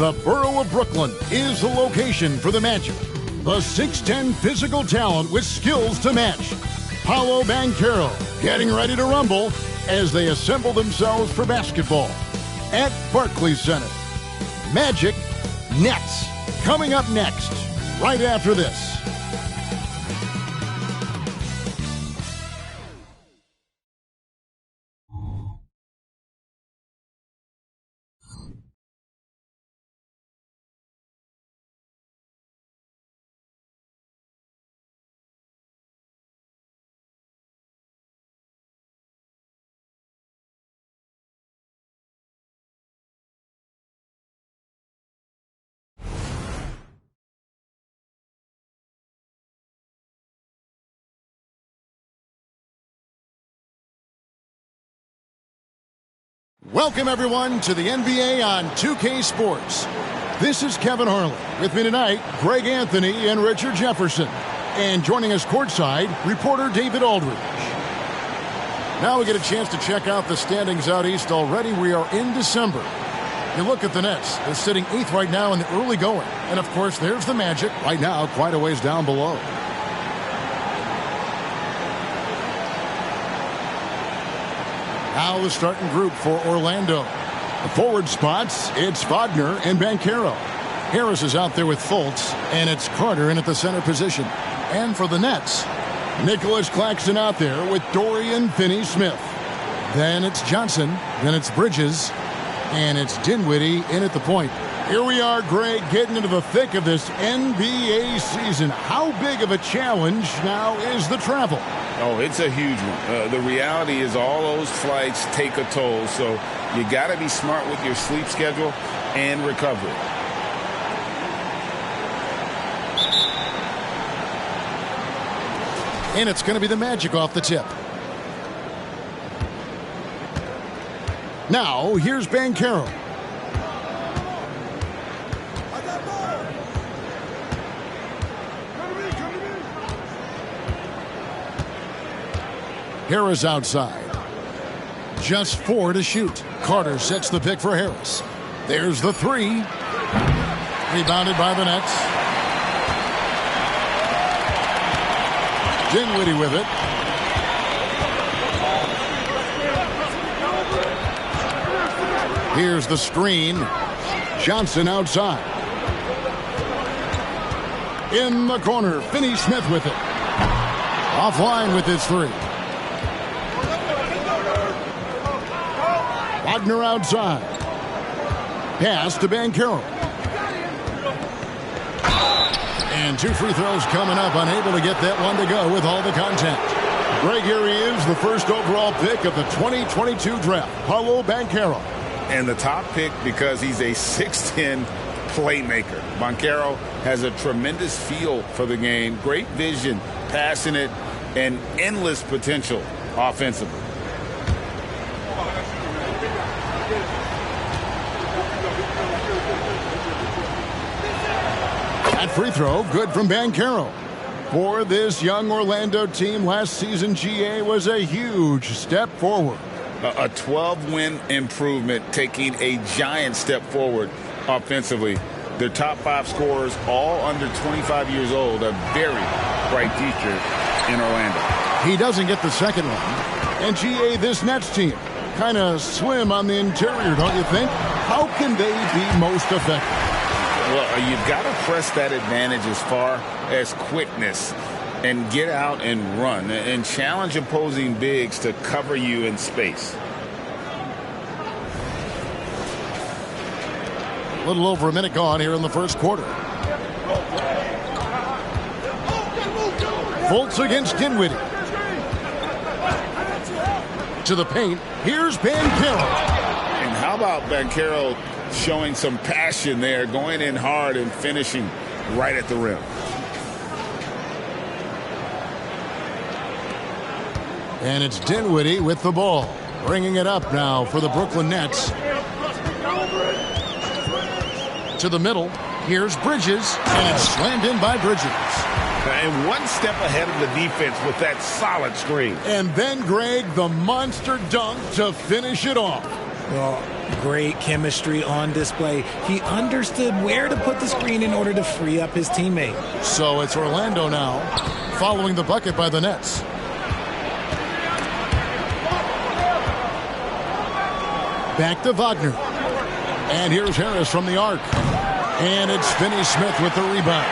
The borough of Brooklyn is the location for the Magic. The 6'10 physical talent with skills to match. Paolo Banchero getting ready to rumble as they assemble themselves for basketball at Barclays Center. Magic Nets coming up next, right after this. Welcome, everyone, to the NBA on 2K Sports. This is Kevin Harlan. With me tonight, Greg Anthony and Richard Jefferson. And joining us courtside, reporter David Aldridge. Now we get a chance to check out the standings out east already. We are in December. You look at the Nets. They're sitting 8th right now in the early going. And, of course, there's the Magic right now quite a ways down below. Now the starting group for Orlando. The forward spots, it's Wagner and Banchero. Harris is out there with Fultz, and it's Carter in at the center position. And for the Nets, Nicholas Claxton out there with Dorian Finney-Smith. Then it's Johnson, then it's Bridges, and it's Dinwiddie in at the point. Here we are, Greg, getting into the thick of this NBA season. How big of a challenge now is the travel? Oh, it's a huge one. The reality is all those flights take a toll, so you got to be smart with your sleep schedule and recovery. And it's going to be the Magic off the tip. Now, here's Banchero. Harris outside. Just 4 to shoot. Carter sets the pick for Harris. There's the 3. Rebounded by the Nets. Dinwiddie with it. Here's the screen. Johnson outside. In the corner, Finney-Smith with it. Offline with his 3. Wagner outside. Pass to Banchero. And 2 free throws coming up. Unable to get that one to go with all the contact. Greg, here he is, the first overall pick of the 2022 draft, Paolo Banchero. And the top pick because he's a 6'10 playmaker. Banchero has a tremendous feel for the game, great vision, passionate, and endless potential offensively. That free throw, good from Banchero. For this young Orlando team, last season GA was a huge step forward. A 12-win improvement, taking a giant step forward offensively. Their top 5 scorers, all under 25 years old, a very bright future in Orlando. He doesn't get the second one. And GA, this Nets team, kind of slim on the interior, don't you think? How can they be most effective? Well, you've got to press that advantage as far as quickness and get out and run and challenge opposing bigs to cover you in space. A little over a minute gone here in the first quarter. Fultz against Dinwiddie. To the paint. Here's Banchero. And how about Banchero showing some passion there, going in hard and finishing right at the rim. And it's Dinwiddie with the ball. Bringing it up now for the Brooklyn Nets. To the middle. Here's Bridges. And it's slammed in by Bridges. And one step ahead of the defense with that solid screen. And then, Greg, the monster dunk to finish it off. Great chemistry on display. He understood where to put the screen in order to free up his teammate. So it's Orlando now, following the bucket by the Nets. Back to Wagner. And here's Harris from the arc. And it's Finney-Smith with the rebound.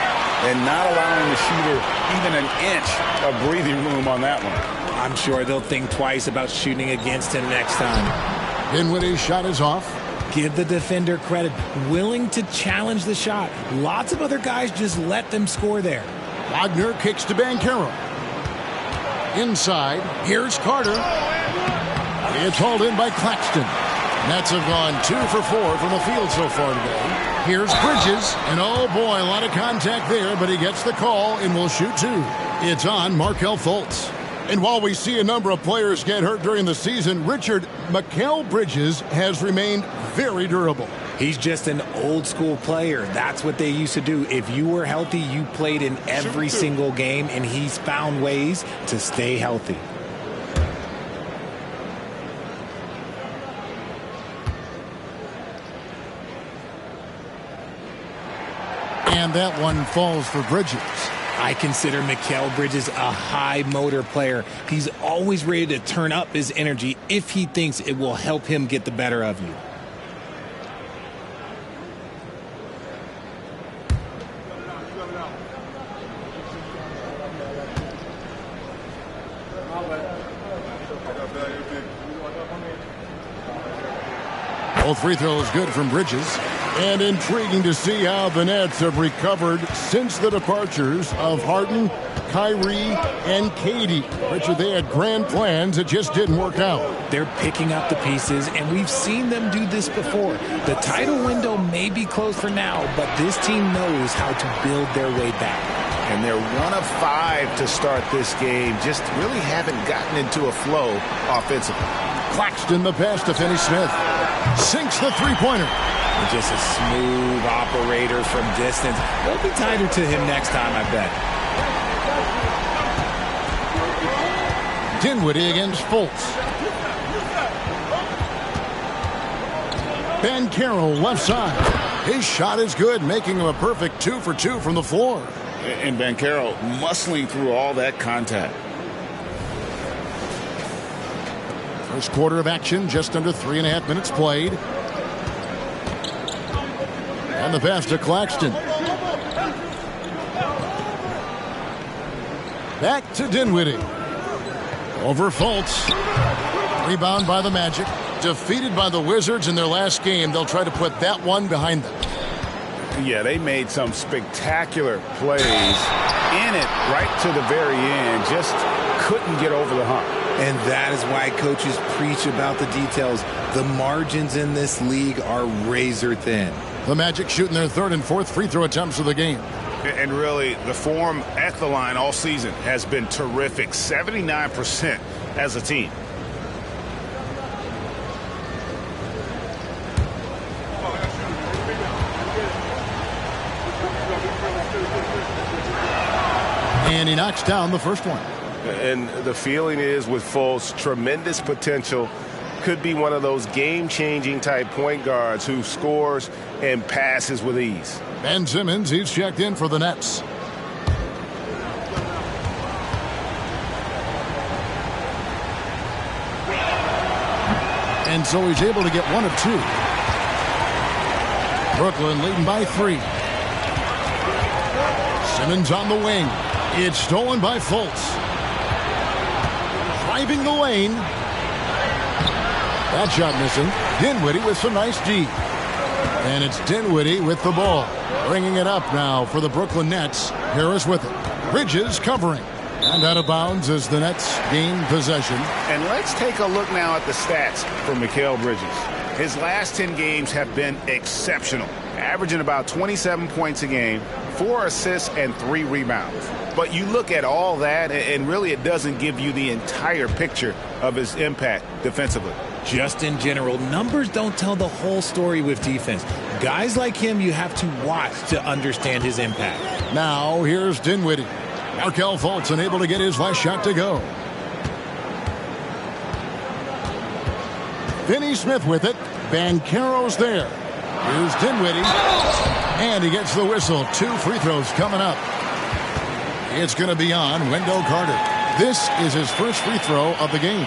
And not allowing the shooter even an inch of breathing room on that one. I'm sure they'll think twice about shooting against him next time. Dinwiddie's shot is off. Give the defender credit. Willing to challenge the shot. Lots of other guys just let them score there. Wagner kicks to Banchero. Inside, here's Carter. It's hauled in by Claxton. Nets have gone 2 for 4 from the field so far today. Here's Bridges, and oh boy, a lot of contact there, but he gets the call and will shoot 2. It's on Markelle Fultz. And while we see a number of players get hurt during the season, Mikal Bridges has remained very durable. He's just an old school player. That's what they used to do. If you were healthy, you played in every single game, and he's found ways to stay healthy. And that one falls for Bridges. I consider Mikal Bridges a high motor player. He's always ready to turn up his energy if he thinks it will help him get the better of you. Both free throws good from Bridges. And intriguing to see how the Nets have recovered since the departures of Harden, Kyrie, and Katie. Richard, they had grand plans. It just didn't work out. They're picking up the pieces, and we've seen them do this before. The title window may be closed for now, but this team knows how to build their way back. And they're 1 of 5 to start this game. Just really haven't gotten into a flow offensively. Claxton the pass to Finney-Smith. Sinks the three-pointer. Just a smooth operator from distance. They'll be tighter to him next time, I bet. Dinwiddie against Fultz. Banchero left side. His shot is good, making him a perfect 2 for 2 from the floor. And Banchero muscling through all that contact. First quarter of action, just under 3.5 minutes played. And the pass to Claxton. Back to Dinwiddie. Over Fultz. Rebound by the Magic. Defeated by the Wizards in their last game. They'll try to put that one behind them. Yeah, they made some spectacular plays in it right to the very end. Just couldn't get over the hump. And that is why coaches preach about the details. The margins in this league are razor thin. The Magic shooting their 3rd and 4th free throw attempts of the game. And really, the form at the line all season has been terrific. 79% as a team. And he knocks down the first one. And the feeling is with Fultz, tremendous potential. Could be one of those game-changing type point guards who scores and passes with ease. Ben Simmons, he's checked in for the Nets. And so he's able to get 1 of 2. Brooklyn leading by 3. Simmons on the wing. It's stolen by Fultz. Driving the lane. That shot missing. Dinwiddie with some nice D. And it's Dinwiddie with the ball. Bringing it up now for the Brooklyn Nets. Harris with it. Bridges covering. And out of bounds as the Nets gain possession. And let's take a look now at the stats for Mikal Bridges. His last 10 games have been exceptional, averaging about 27 points a game, 4 assists, and 3 rebounds. But you look at all that, and really it doesn't give you the entire picture of his impact defensively. Just in general, numbers don't tell the whole story with defense. Guys like him, you have to watch to understand his impact. Now, here's Dinwiddie. Markelle Fultz unable to get his last shot to go. Finney-Smith with it. Banchero's there. Here's Dinwiddie. And he gets the whistle. 2 free throws coming up. It's going to be on Wendell Carter. This is his first free throw of the game.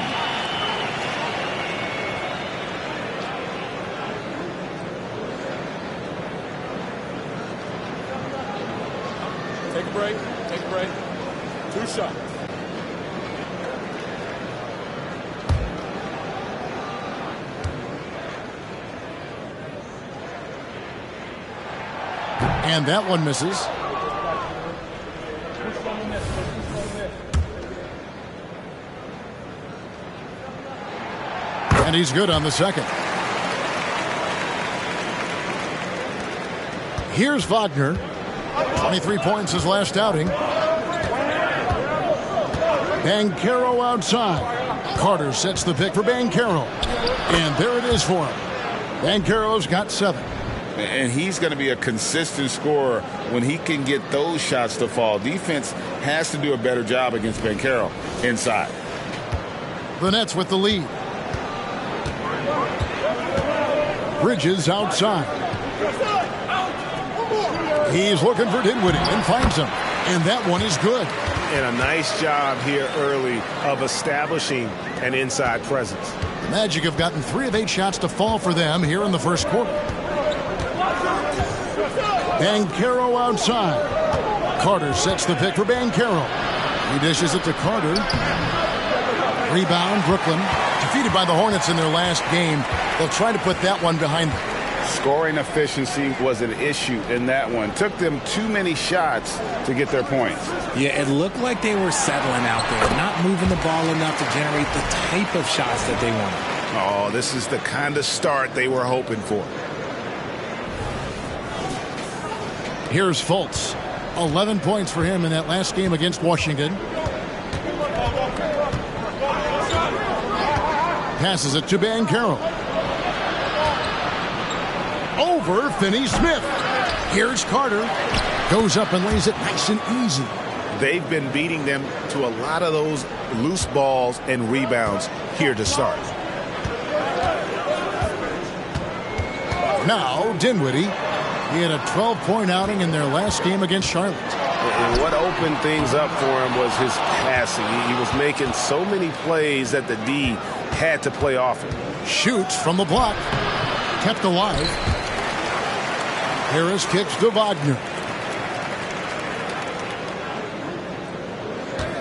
Take a break. Take a break. 2 shots. And that one misses. And he's good on the second. Here's Wagner. 23 points his last outing. Banchero outside. Carter sets the pick for Banchero. And there it is for him. Banchero's got 7. And he's going to be a consistent scorer when he can get those shots to fall. Defense has to do a better job against Banchero inside. The Nets with the lead. Bridges outside. He's looking for Dinwiddie and finds him. And that one is good. And a nice job here early of establishing an inside presence. Magic have gotten 3 of 8 shots to fall for them here in the first quarter. Banchero outside. Carter sets the pick for Banchero. He dishes it to Carter. Rebound, Brooklyn. Defeated by the Hornets in their last game. They'll try to put that one behind them. Scoring efficiency was an issue in that one. Took them too many shots to get their points. Yeah, it looked like they were settling out there, not moving the ball enough to generate the type of shots that they wanted. Oh, this is the kind of start they were hoping for. Here's Fultz. 11 points for him in that last game against Washington. Passes it to Banchero. Over Finney-Smith. Here's Carter. Goes up and lays it nice and easy. They've been beating them to a lot of those loose balls and rebounds here to start. Now Dinwiddie. He had a 12-point outing in their last game against Charlotte. And what opened things up for him was his passing. He was making so many plays that the D had to play off him. Shoots from the block. Kept alive. Harris kicks to Wagner.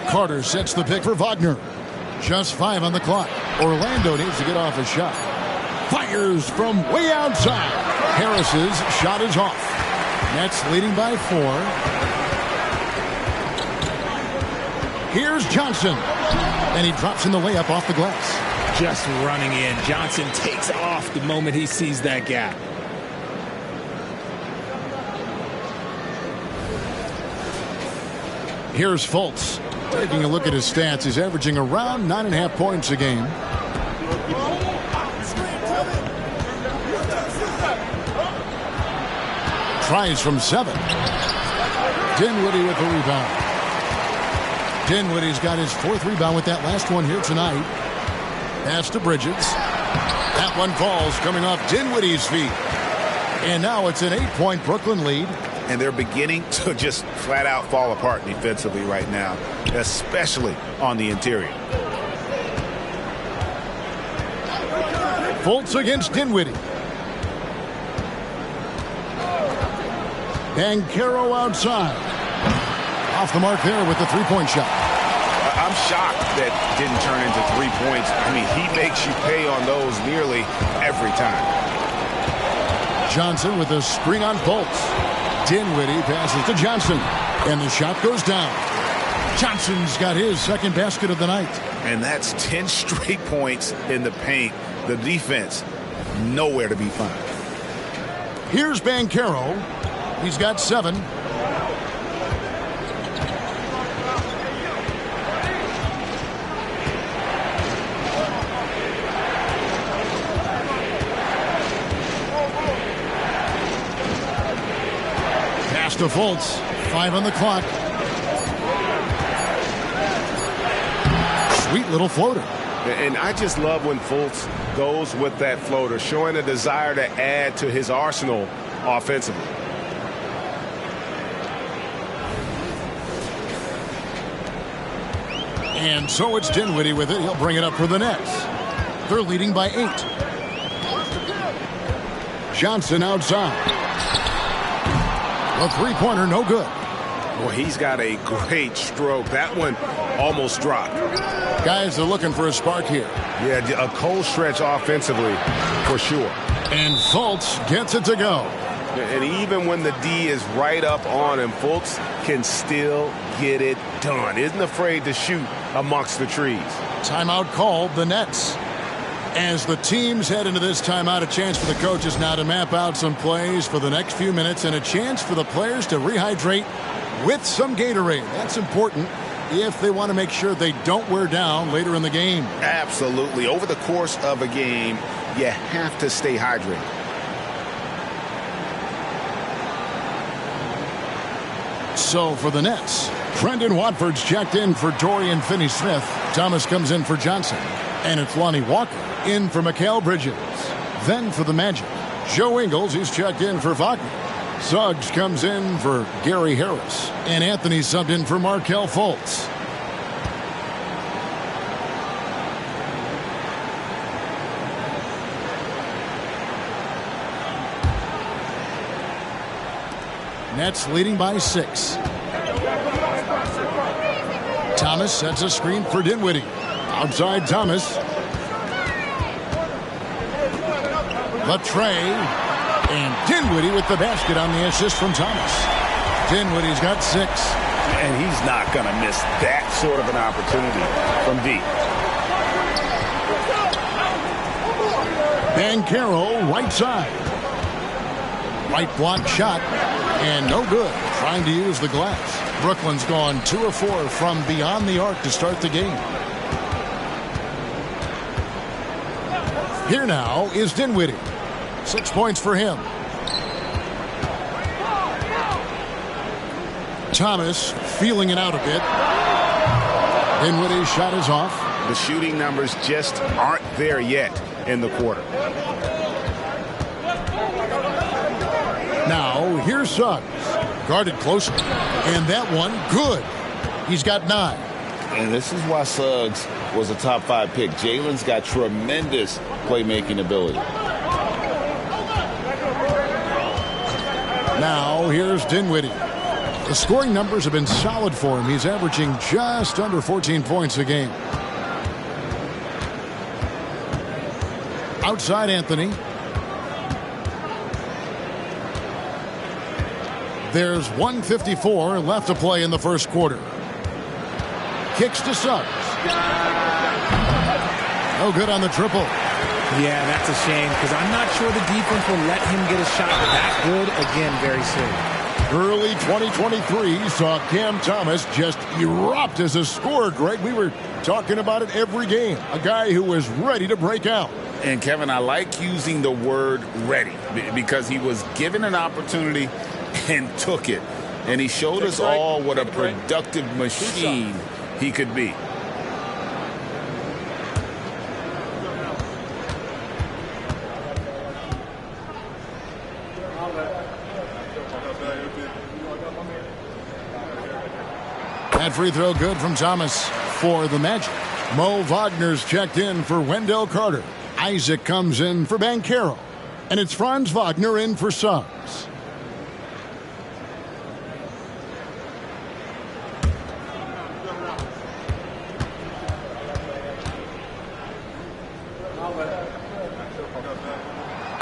Carter sets the pick for Wagner. Just 5 on the clock. Orlando needs to get off a shot. Fires from way outside. Harris's shot is off. Nets leading by 4. Here's Johnson. And he drops in the layup off the glass. Just running in. Johnson takes off the moment he sees that gap. Here's Fultz. Taking a look at his stats, he's averaging around 9.5 points a game. Tries from 7. Dinwiddie with the rebound. Dinwiddie's got his 4th rebound with that last one here tonight. Pass to Bridges. That one falls coming off Dinwiddie's feet. And now it's an 8-point Brooklyn lead. And they're beginning to just flat out fall apart defensively right now, especially on the interior. Fultz against Dinwiddie. Banchero outside. Off the mark there with the 3-point shot. I'm shocked that didn't turn into 3 points. I mean, he makes you pay on those nearly every time. Johnson with a screen on Fultz. Dinwiddie passes to Johnson. And the shot goes down. Johnson's got his 2nd basket of the night. And that's 10 straight points in the paint. The defense, nowhere to be found. Here's Banchero. He's got 7. Pass to Fultz. 5 on the clock. Sweet little floater. And I just love when Fultz goes with that floater, showing a desire to add to his arsenal offensively. And so it's Dinwiddie with it. He'll bring it up for the Nets. They're leading by 8. Johnson outside. A three-pointer, no good. Well, he's got a great stroke. That one almost dropped. Guys are looking for a spark here. Yeah, a cold stretch offensively for sure. And Fultz gets it to go. And even when the D is right up on him, Fultz can still get it done. Isn't afraid to shoot amongst the trees. Timeout called, the Nets. As the teams head into this timeout, a chance for the coaches now to map out some plays for the next few minutes and a chance for the players to rehydrate with some Gatorade. That's important if they want to make sure they don't wear down later in the game. Absolutely. Over the course of a game, you have to stay hydrated. So for the Nets, Brendan Watford's checked in for Dorian Finney-Smith. Thomas comes in for Johnson. And it's Lonnie Walker in for Mikal Bridges. Then for the Magic, Joe Ingles, he's checked in for Wagner. Suggs comes in for Gary Harris. And Anthony subbed in for Markelle Fultz. Nets leading by 6. Thomas sets a screen for Dinwiddie. Outside Thomas. Latre. And Dinwiddie with the basket on the assist from Thomas. Dinwiddie's got 6. And he's not going to miss that sort of an opportunity from deep. Banchero, right side. Right block shot. And no good. Trying to use the glass. Brooklyn's gone 2 of 4 from beyond the arc to start the game. Here now is Dinwiddie. 6 points for him. Thomas feeling it out a bit. Dinwiddie's shot is off. The shooting numbers just aren't there yet in the quarter. Now here's Suggs. Guarded closely. And that one good. He's got 9. And this is why Suggs was a top 5 pick. Jalen's got tremendous playmaking ability. Now here's Dinwiddie. The scoring numbers have been solid for him. He's averaging just under 14 points a game. Outside Anthony. There's 1:54 left to play in the first quarter. Kicks to Suggs. No good on the triple. Yeah, that's a shame because I'm not sure the defense will let him get a shot that good again very soon. Early 2023 saw Cam Thomas just erupt as a scorer, Greg. We were talking about it every game. A guy who was ready to break out. And, Kevin, I like using the word ready because he was given an opportunity and took it. And he showed us all what a productive machine he could be. That free throw good from Thomas for the Magic. Mo Wagner's checked in for Wendell Carter. Isaac comes in for Banchero. And it's Franz Wagner in for Suggs.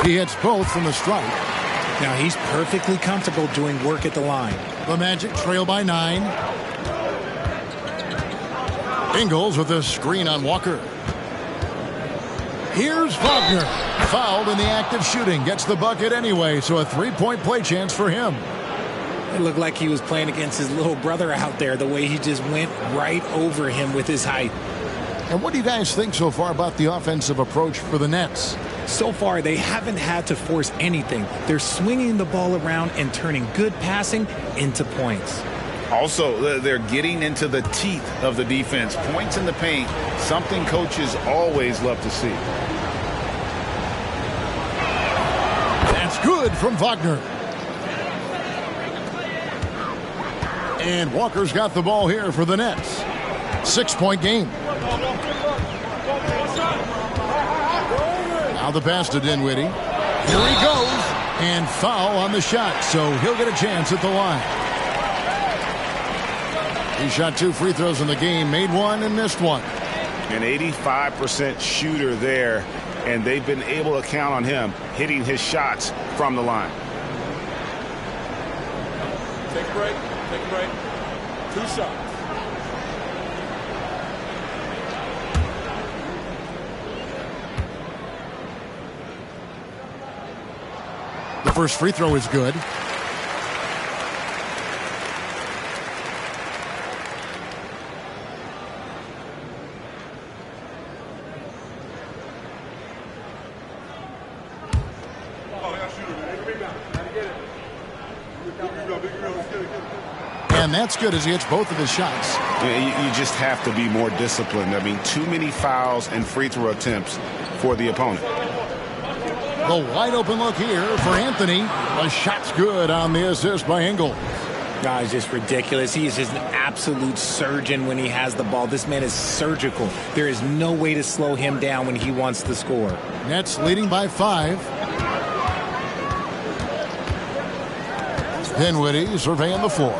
He hits both from the strike. Now he's perfectly comfortable doing work at the line. The Magic trail by 9. Ingles with a screen on Walker. Here's Wagner. Fouled in the act of shooting. Gets the bucket anyway, so a 3-point play chance for him. It looked like he was playing against his little brother out there, the way he just went right over him with his height. And what do you guys think so far about the offensive approach for the Nets? So far, they haven't had to force anything. They're swinging the ball around and turning good passing into points. Also, they're getting into the teeth of the defense. Points in the paint, something coaches always love to see. Good from Wagner. And Walker's got the ball here for the Nets. 6-point game. Now the pass to Dinwiddie. Here he goes. And foul on the shot, so he'll get a chance at the line. He shot 2 free throws in the game, made 1 and missed 1. An 85% shooter there, and they've been able to count on him hitting his shots from the line. Take a break. Take a break. 2 shots. The first free throw is good. And that's good as he hits both of his shots. You just have to be more disciplined. I mean, too many fouls and free throw attempts for the opponent. The wide open look here for Anthony. The shot's good on the assist by Engel. It's just ridiculous. He is just an absolute surgeon when he has the ball. This man is surgical. There is no way to slow him down when he wants to score. Nets leading by 5. Dinwiddie surveying the floor.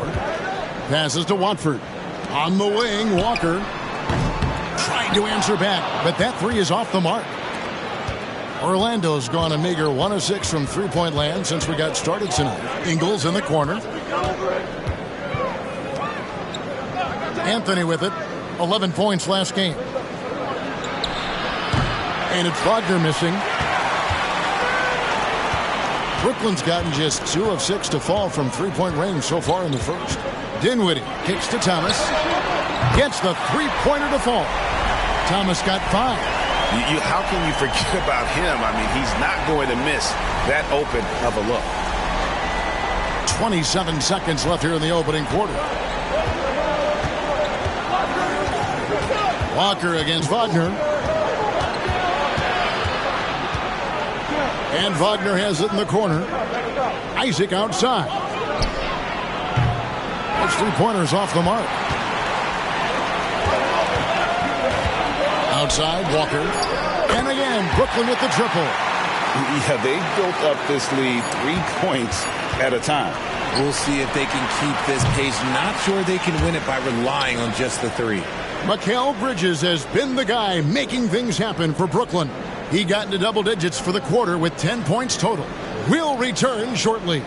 Passes to Watford. On the wing, Walker trying to answer back, but that 3 is off the mark. Orlando's gone a meager 1 of 6 from three-point land since we got started tonight. Ingles in the corner. Anthony with it. 11 points last game. And it's Wagner missing. Brooklyn's gotten just 2 of 6 to fall from three-point range so far in the first. Dinwiddie kicks to Thomas. Gets the three-pointer to fall. Thomas got 5. How can you forget about him? I mean, he's not going to miss that open of a look. 27 seconds left here in the opening quarter. Walker against Wagner. And Wagner has it in the corner. Isaac outside. Those three-pointers off the mark. Outside, Walker. And again, Brooklyn with the triple. Yeah, they built up this lead 3 points at a time. We'll see if they can keep this pace. Not sure they can win it by relying on just the 3. Mikal Bridges has been the guy making things happen for Brooklyn. He got into double digits for the quarter with 10 points total. We'll return shortly.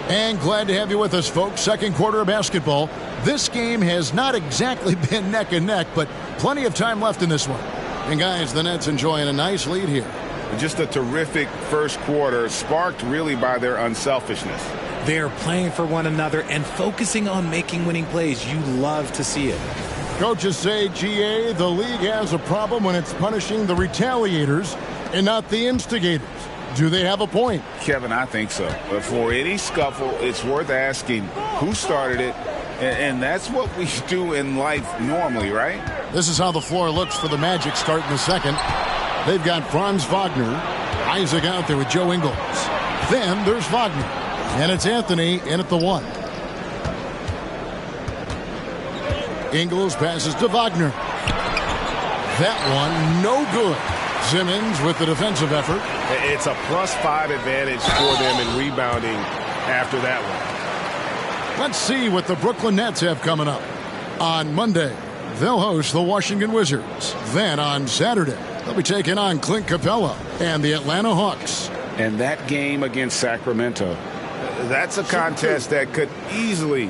And glad to have you with us, folks. Second quarter of basketball. This game has not exactly been neck and neck, but plenty of time left in this one. And guys, the Nets enjoying a nice lead here. Just a terrific first quarter, sparked really by their unselfishness. They're playing for one another and focusing on making winning plays. You love to see it. Coaches say, GA, the league has a problem when it's punishing the retaliators and not the instigators. Do they have a point? Kevin, I think so. But for any scuffle, it's worth asking who started it, and that's what we do in life normally, right? This is how the floor looks for the Magic starting the second. They've got Franz Wagner, Isaac out there with Joe Ingles. Then there's Wagner, and it's Anthony in at the 1. Ingles passes to Wagner. That one, no good. Simmons with the defensive effort. It's a +5 advantage for them in rebounding after that one. Let's see what the Brooklyn Nets have coming up. On Monday, they'll host the Washington Wizards. Then on Saturday, they'll be taking on Clint Capella and the Atlanta Hawks. And that game against Sacramento, that's a contest that could easily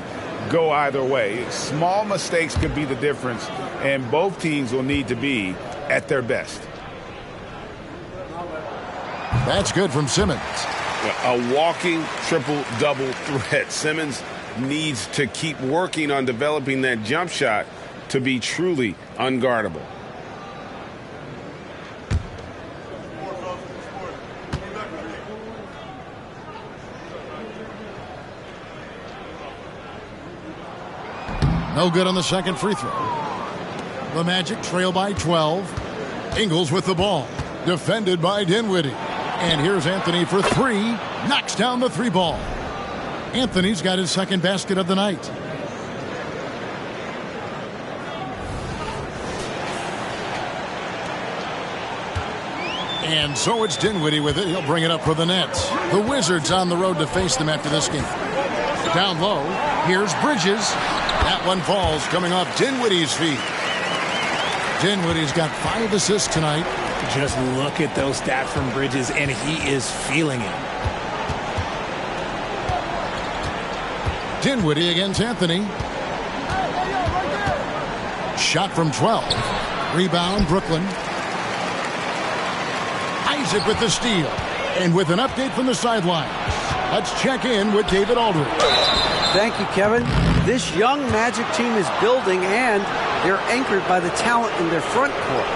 go either way. Small mistakes could be the difference, and both teams will need to be at their best. That's good from Simmons. A walking triple-double threat. Simmons needs to keep working on developing that jump shot to be truly unguardable. No good on the second free throw. The Magic trail by 12. Ingles with the ball. Defended by Dinwiddie. And here's Anthony for three. Knocks down the three ball. Anthony's got his second basket of the night. And so it's Dinwiddie with it. He'll bring it up for the Nets. The Wizards on the road to face them after this game. Down low, here's Bridges. That one falls coming off Dinwiddie's feet. Dinwiddie's got 5 assists tonight. Just look at those stats from Bridges, and he is feeling it. Dinwiddie against Anthony. Shot from 12. Rebound, Brooklyn. Isaac with the steal. And with an update from the sidelines, let's check in with David Aldridge. Thank you, Kevin. This young Magic team is building, and they're anchored by the talent in their front court.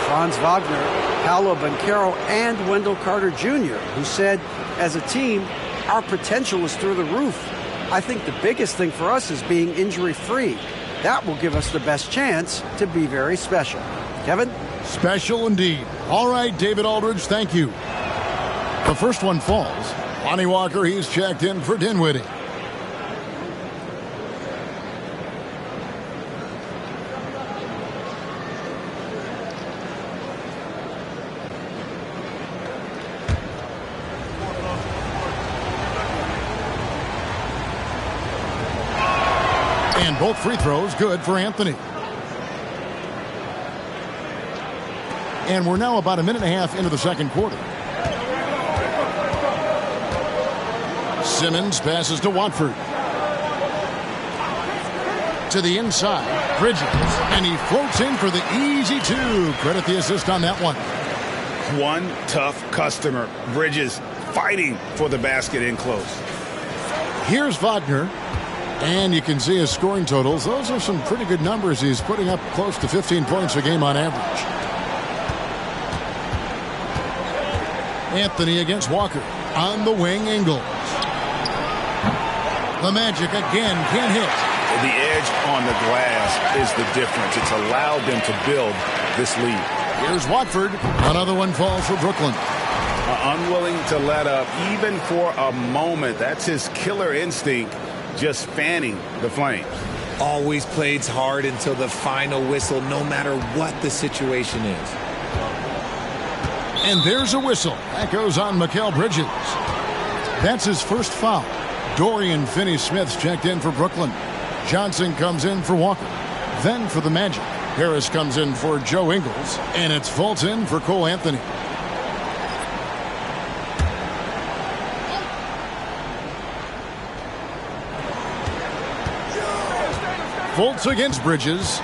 Franz Wagner, Paolo Banchero, and Wendell Carter Jr., who said, as a team, our potential is through the roof. I think the biggest thing for us is being injury-free. That will give us the best chance to be very special. Kevin? Special indeed. All right, David Aldridge, thank you. The first one falls. Lonnie Walker, he's checked in for Dinwiddie. And both free throws good for Anthony. And we're now about a minute and a half into the second quarter. Simmons passes to Watford. To the inside, Bridges. And he floats in for the easy two. Credit the assist on that one. One tough customer. Bridges fighting for the basket in close. Here's Wagner. And you can see his scoring totals. Those are some pretty good numbers. He's putting up close to 15 points a game on average. Anthony against Walker. On the wing, Ingles. The Magic again can't hit. The edge on the glass is the difference. It's allowed them to build this lead. Here's Watford. Another one falls for Brooklyn. Unwilling to let up even for a moment. That's his killer instinct, just fanning the flames. Always plays hard until the final whistle, no matter what the situation is. And there's a whistle. That goes on Mikal Bridges. That's his first foul. Dorian Finney-Smith's checked in for Brooklyn. Johnson comes in for Walker. Then for the Magic, Harris comes in for Joe Ingles. And it's Fultz in for Cole Anthony. Fultz against Bridges.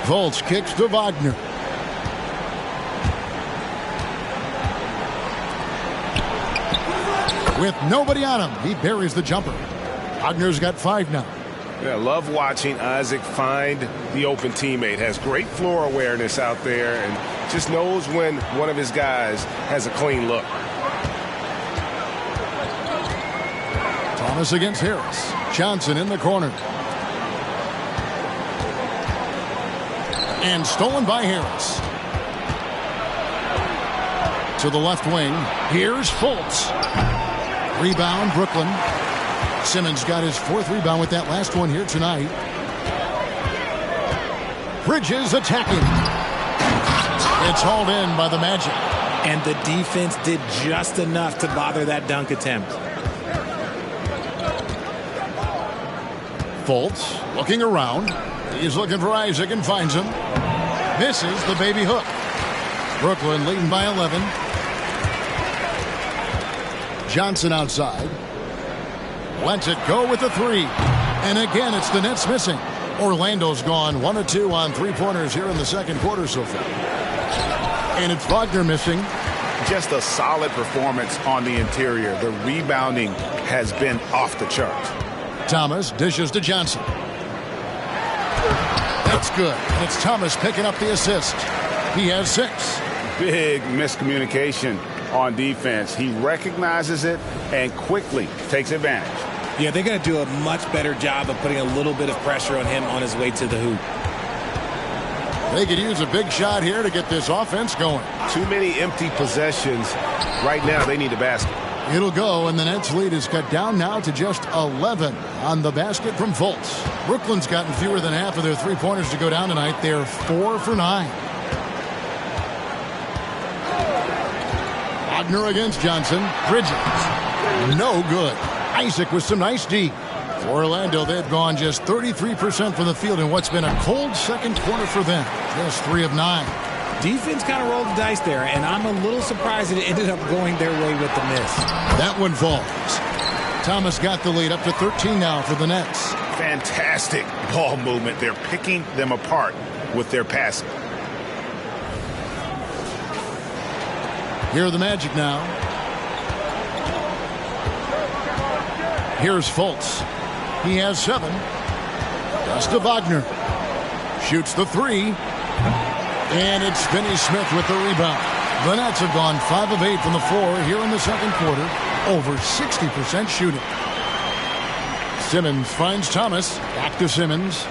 Fultz kicks to Wagner. With nobody on him, he buries the jumper. Wagner's got 5 now. Yeah, love watching Isaac find the open teammate. Has great floor awareness out there and just knows when one of his guys has a clean look. Thomas against Harris. Johnson in the corner. And stolen by Harris. To the left wing. Here's Fultz. Rebound, Brooklyn. Simmons got his 4th rebound with that last one here tonight. Bridges attacking. It's hauled in by the Magic. And the defense did just enough to bother that dunk attempt. Fultz looking around. He's looking for Isaac and finds him. Misses the baby hook. Brooklyn leading by 11. Johnson outside. Lets it go with the three. And again, it's the Nets missing. Orlando's gone 1 of 2 on three-pointers here in the second quarter so far. And it's Wagner missing. Just a solid performance on the interior. The rebounding has been off the charts. Thomas dishes to Johnson. That's good. And it's Thomas picking up the assist. He has 6. Big miscommunication on defense. He recognizes it and quickly takes advantage. Yeah, they're going to do a much better job of putting a little bit of pressure on him on his way to the hoop. They could use a big shot here to get this offense going. Too many empty possessions. Right now, they need a basket. It'll go, and the Nets lead is cut down now to just 11 on the basket from Fultz. Brooklyn's gotten fewer than half of their three-pointers to go down tonight. They're 4 for 9. Wagner against Johnson. Bridges. No good. Isaac with some nice D. For Orlando, they've gone just 33% from the field in what's been a cold second quarter for them. Just 3 of 9. Defense kind of rolled the dice there, and I'm a little surprised that it ended up going their way with the miss. That one falls. Thomas got the lead up to 13 now for the Nets. Fantastic ball movement. They're picking them apart with their passing. Here are the Magic now. Here's Fultz. He has 7. Just to Wagner. Shoots the 3. And it's Finney Smith with the rebound. The Nets have gone 5 of 8 from the floor here in the second quarter. Over 60% shooting. Simmons finds Thomas. Back to Simmons.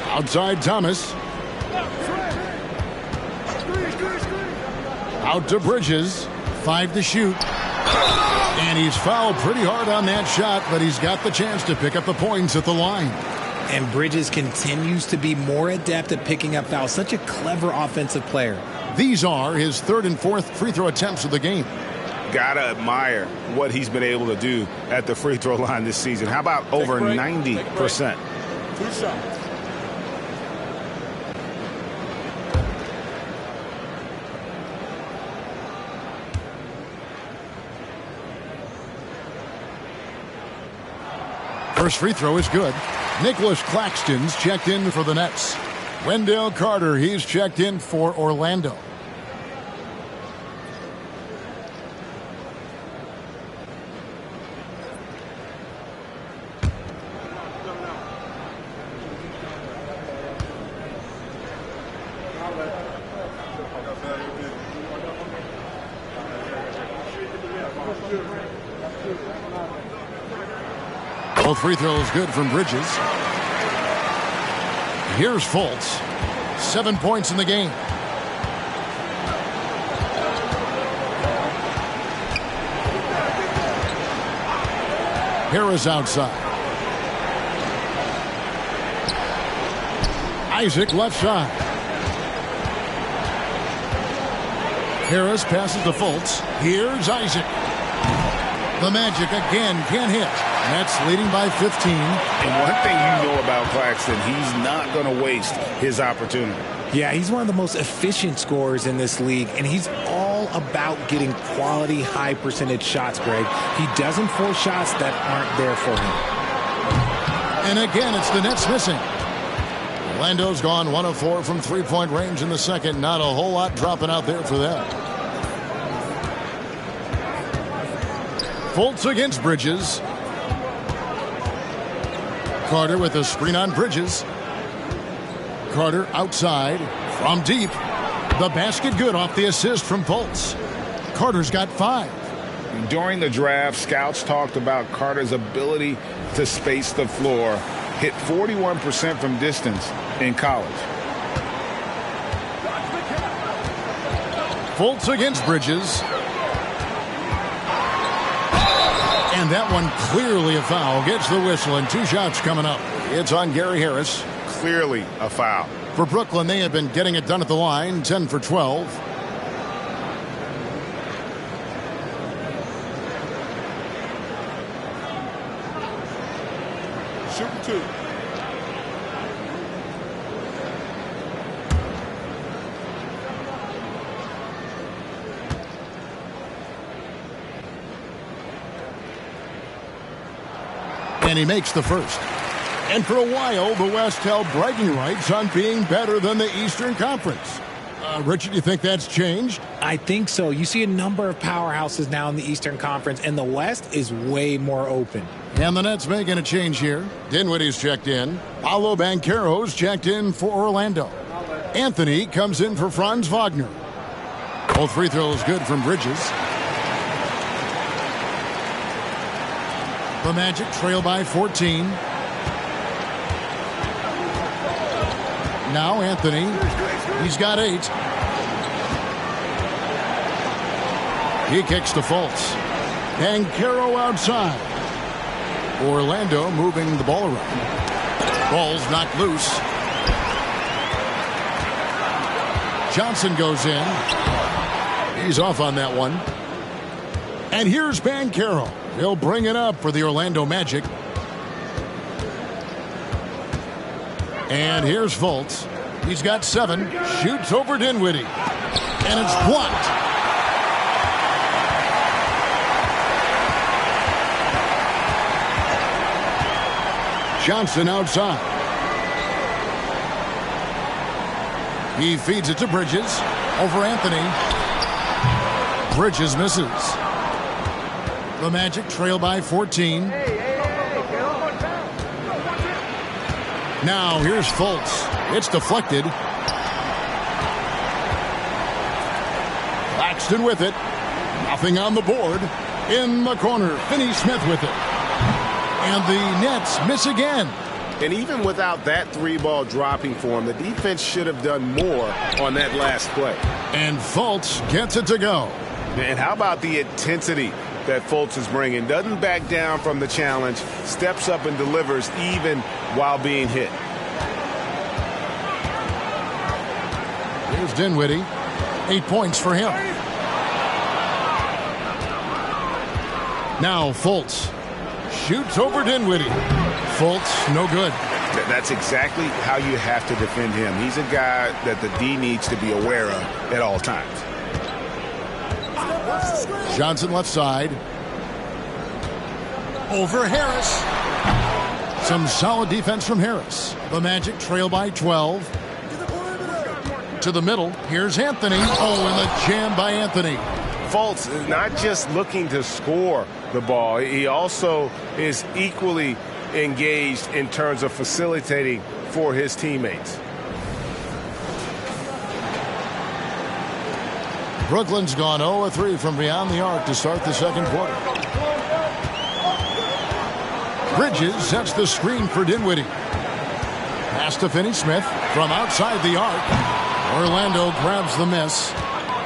Outside Thomas. Out to Bridges. 5 to shoot. And he's fouled pretty hard on that shot, but he's got the chance to pick up the points at the line. And Bridges continues to be more adept at picking up fouls. Such a clever offensive player. These are his 3rd and 4th free throw attempts of the game. Gotta admire what he's been able to do at the free throw line this season. How about over 90%? 2 shots. First free throw is good. Nicholas Claxton's checked in for the Nets. Wendell Carter, he's checked in for Orlando. Both free throws good from Bridges. Here's Fultz. 7 points in the game. Harris outside. Isaac left side. Harris passes to Fultz. Here's Isaac. The Magic again can't hit. Nets leading by 15. And one thing you know about Claxton, he's not going to waste his opportunity. Yeah, he's one of the most efficient scorers in this league, and he's all about getting quality, high percentage shots, Greg. He doesn't force shots that aren't there for him. And again, it's the Nets missing. Orlando's gone 1 of 4 from three-point range in the second. Not a whole lot dropping out there for them. Fultz against Bridges. Carter with a screen on Bridges. Carter outside from deep. The basket good off the assist from Fultz. Carter's got 5. During the draft, scouts talked about Carter's ability to space the floor. Hit 41% from distance in college. Fultz against Bridges. And that one clearly a foul. Gets the whistle, and 2 shots coming up. It's on Gary Harris. Clearly a foul. For Brooklyn, they have been getting it done at the line. 10 for 12. Shooting 2. And he makes the first. And for a while, the West held bragging rights on being better than the Eastern Conference. Richard, you think that's changed? I think so. You see a number of powerhouses now in the Eastern Conference, and the West is way more open. And the Nets making a change here. Dinwiddie's checked in. Paolo Banchero's checked in for Orlando. Anthony comes in for Franz Wagner. Both free throws good from Bridges. The Magic trail by 14. Now Anthony. He's got 8. He kicks to Fultz. Banchero outside. Orlando moving the ball around. Ball's knocked loose. Johnson goes in. He's off on that one. And here's Banchero. He'll bring it up for the Orlando Magic. And here's Fultz. He's got 7. Shoots over Dinwiddie. And it's blocked. Johnson outside. He feeds it to Bridges. Over Anthony. Bridges misses. The Magic trail by 14. Now here's Fultz. It's deflected. Claxton with it. Nothing on the board. In the corner, Finney-Smith with it. And the Nets miss again. And even without that 3-ball dropping for him, the defense should have done more on that last play. And Fultz gets it to go. And how about the intensity that Fultz is bringing? Doesn't back down from the challenge, steps up and delivers even while being hit. Here's Dinwiddie. 8 points for him. Now Fultz shoots over Dinwiddie. Fultz, no good. That's exactly how you have to defend him. He's a guy that the D needs to be aware of at all times. Johnson left side. Over Harris. Some solid defense from Harris. The Magic trail by 12. To the middle. Here's Anthony. Oh, and the jam by Anthony. Fultz is not just looking to score the ball. He also is equally engaged in terms of facilitating for his teammates. Brooklyn's gone 0-3 from beyond the arc to start the second quarter. Bridges sets the screen for Dinwiddie. Pass to Finney-Smith from outside the arc. Orlando grabs the miss.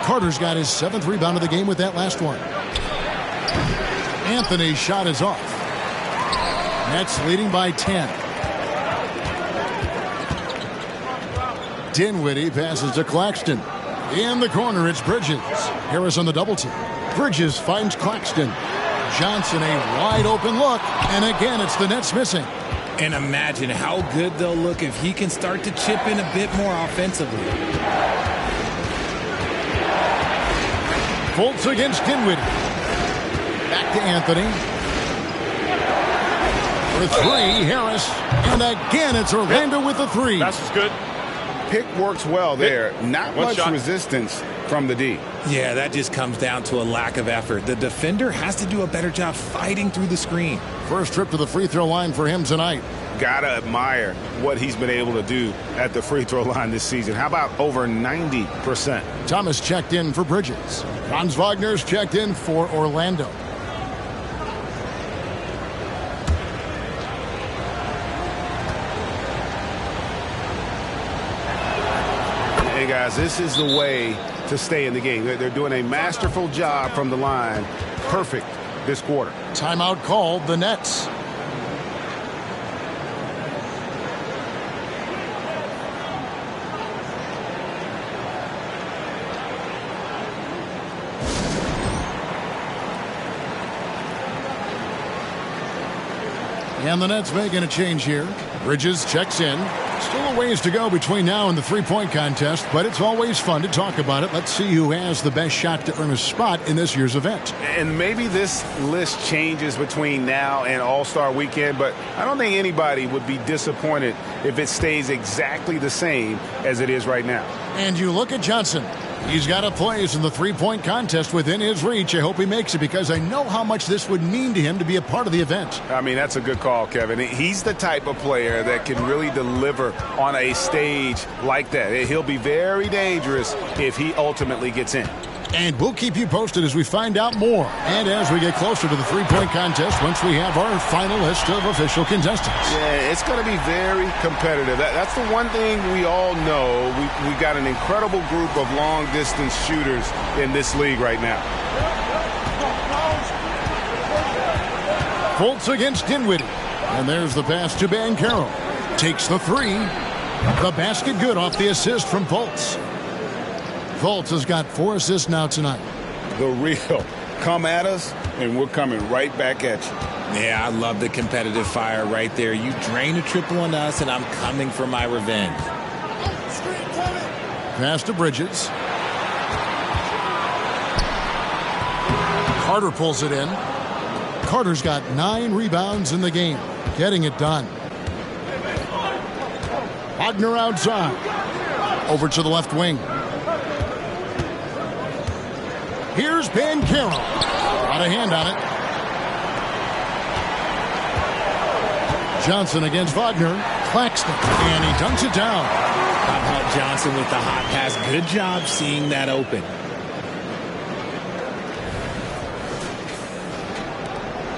Carter's got his 7th rebound of the game with that last one. Anthony's shot is off. Nets leading by 10. Dinwiddie passes to Claxton. In the corner, it's Bridges. Harris on the double team. Bridges finds Claxton. Johnson a wide open look. And again, it's the Nets missing. And imagine how good they'll look if he can start to chip in a bit more offensively. Fultz against Dinwiddie. Back to Anthony. For 3, Harris. And again, it's Orlando with the 3. That's good. Pick works well there. Not One much shot. resistance from the D. Yeah, that just comes down to a lack of effort. The defender has to do a better job fighting through the screen. First trip to the free throw line for him tonight. Gotta admire what he's been able to do at the free throw line this season. How about over 90%? Thomas checked in for Bridges. Franz Wagner's checked in for Orlando. Hey guys, this is the way to stay in the game. They're doing a masterful job from the line. Perfect this quarter. Timeout called, the Nets. And the Nets making a change here. Bridges checks in. Still a ways to go between now and the three-point contest, but it's always fun to talk about it. Let's see who has the best shot to earn a spot in this year's event. And maybe this list changes between now and All-Star Weekend, but I don't think anybody would be disappointed if it stays exactly the same as it is right now. And you look at Johnson. He's got a place in the three-point contest within his reach. I hope he makes it because I know how much this would mean to him to be a part of the event. I mean, that's a good call, Kevin. He's the type of player that can really deliver on a stage like that. He'll be very dangerous if he ultimately gets in. And we'll keep you posted as we find out more. And as we get closer to the three-point contest, once we have our final list of official contestants. Yeah, it's going to be very competitive. That's the one thing we all know. We've got an incredible group of long-distance shooters in this league right now. Fultz against Dinwiddie. And there's the pass to Banchero. Takes the three. The basket good off the assist from Fultz. Fultz has got 4 assists now tonight. The real. Come at us, and we're coming right back at you. Yeah, I love the competitive fire right there. You drain a triple on us, and I'm coming for my revenge. Pass to Bridges. Carter pulls it in. Carter's got 9 rebounds in the game. Getting it done. Wagner outside. Over to the left wing. Here's Banchero. Got a hand on it. Johnson against Wagner. Claxton. And he dunks it down. How about Johnson with the hot pass? Good job seeing that open.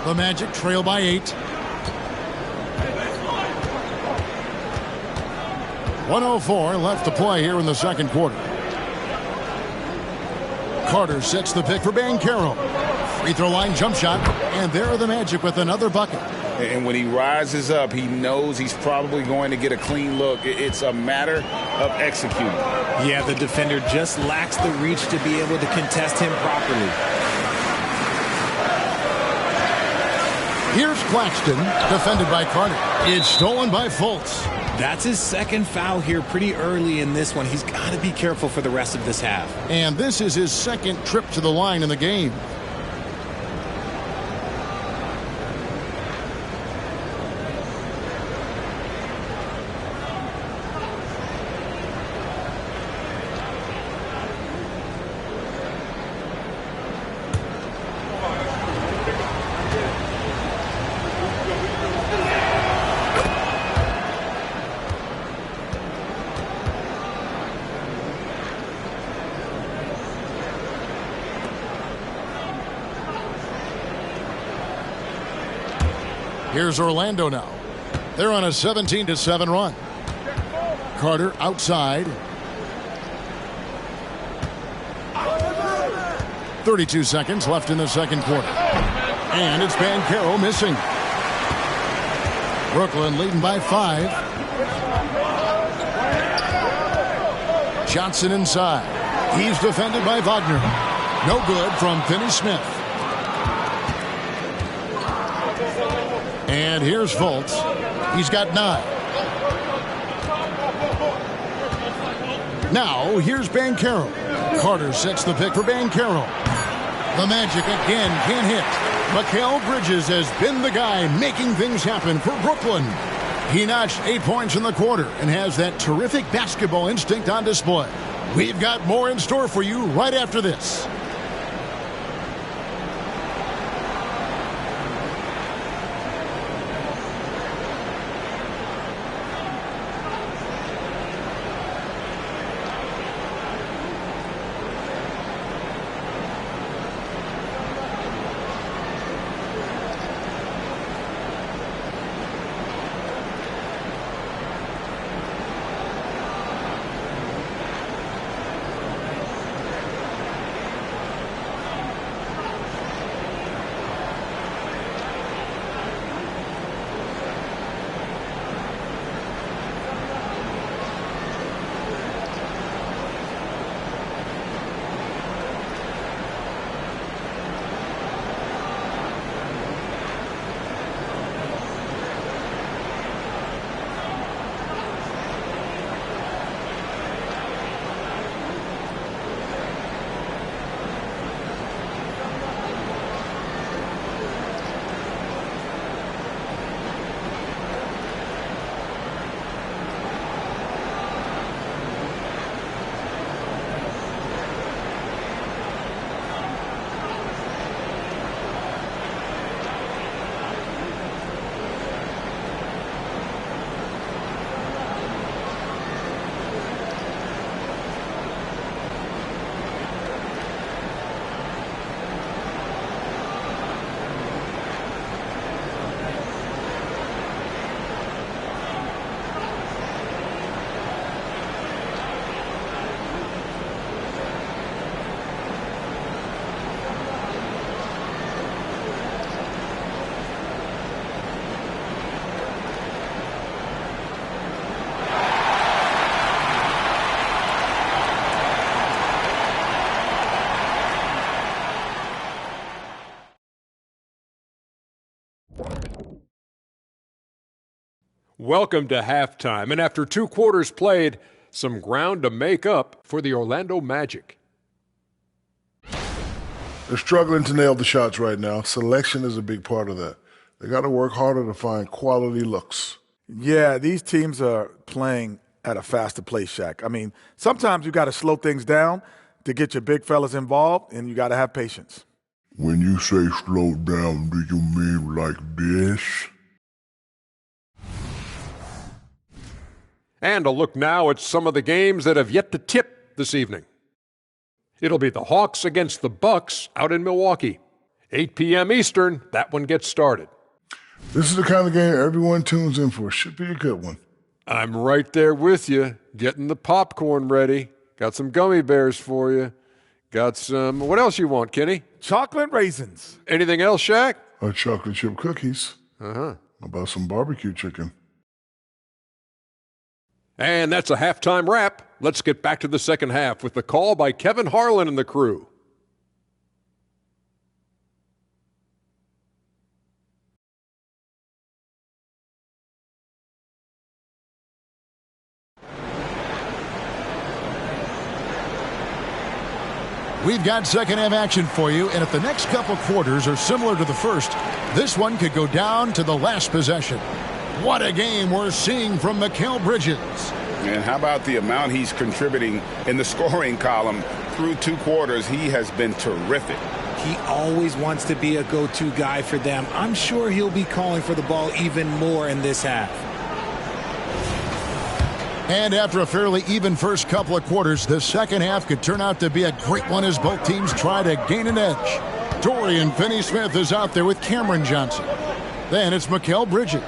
The Magic trail by 8. 1:04 left to play here in the second quarter. Carter sets the pick for Banchero. Free throw line jump shot. And there are the Magic with another bucket. And when he rises up, he knows he's probably going to get a clean look. It's a matter of executing. Yeah, the defender just lacks the reach to be able to contest him properly. Here's Claxton, defended by Carter. It's stolen by Fultz. That's his second foul here pretty early in this one. He's got to be careful for the rest of this half. And this is his second trip to the line in the game. Here's Orlando now. They're on a 17-7 run. Carter outside. 32 seconds left in the second quarter. And it's Banchero missing. Brooklyn leading by 5. Johnson inside. He's defended by Wagner. No good from Finney-Smith. And here's Fultz. He's got 9. Now, here's Banchero. Carter sets the pick for Banchero. The Magic again can't hit. Mikal Bridges has been the guy making things happen for Brooklyn. He notched 8 points in the quarter and has that terrific basketball instinct on display. We've got more in store for you right after this. Welcome to halftime, and after 2 quarters played, some ground to make up for the Orlando Magic. They're struggling to nail the shots right now. Selection is a big part of that. They got to work harder to find quality looks. Yeah, these teams are playing at a faster pace, Shaq. I mean, sometimes you got to slow things down to get your big fellas involved, and you got to have patience. When you say slow down, do you mean like this? And a look now at some of the games that have yet to tip this evening. It'll be the Hawks against the Bucks out in Milwaukee. 8 p.m. Eastern, that one gets started. This is the kind of game everyone tunes in for. Should be a good one. I'm right there with you, getting the popcorn ready. Got some gummy bears for you. Got some, what else you want, Kenny? Chocolate raisins. Anything else, Shaq? Chocolate chip cookies. Uh-huh. How about some barbecue chicken? And that's a halftime wrap. Let's get back to the second half with the call by Kevin Harlan and the crew. We've got second half action for you, and if the next couple quarters are similar to the first, this one could go down to the last possession. What a game we're seeing from Mikal Bridges. And how about the amount he's contributing in the scoring column through 2 quarters? He has been terrific. He always wants to be a go-to guy for them. I'm sure he'll be calling for the ball even more in this half. And after a fairly even first couple of quarters, the second half could turn out to be a great one as both teams try to gain an edge. Dorian Finney-Smith is out there with Cameron Johnson. Then it's Mikal Bridges.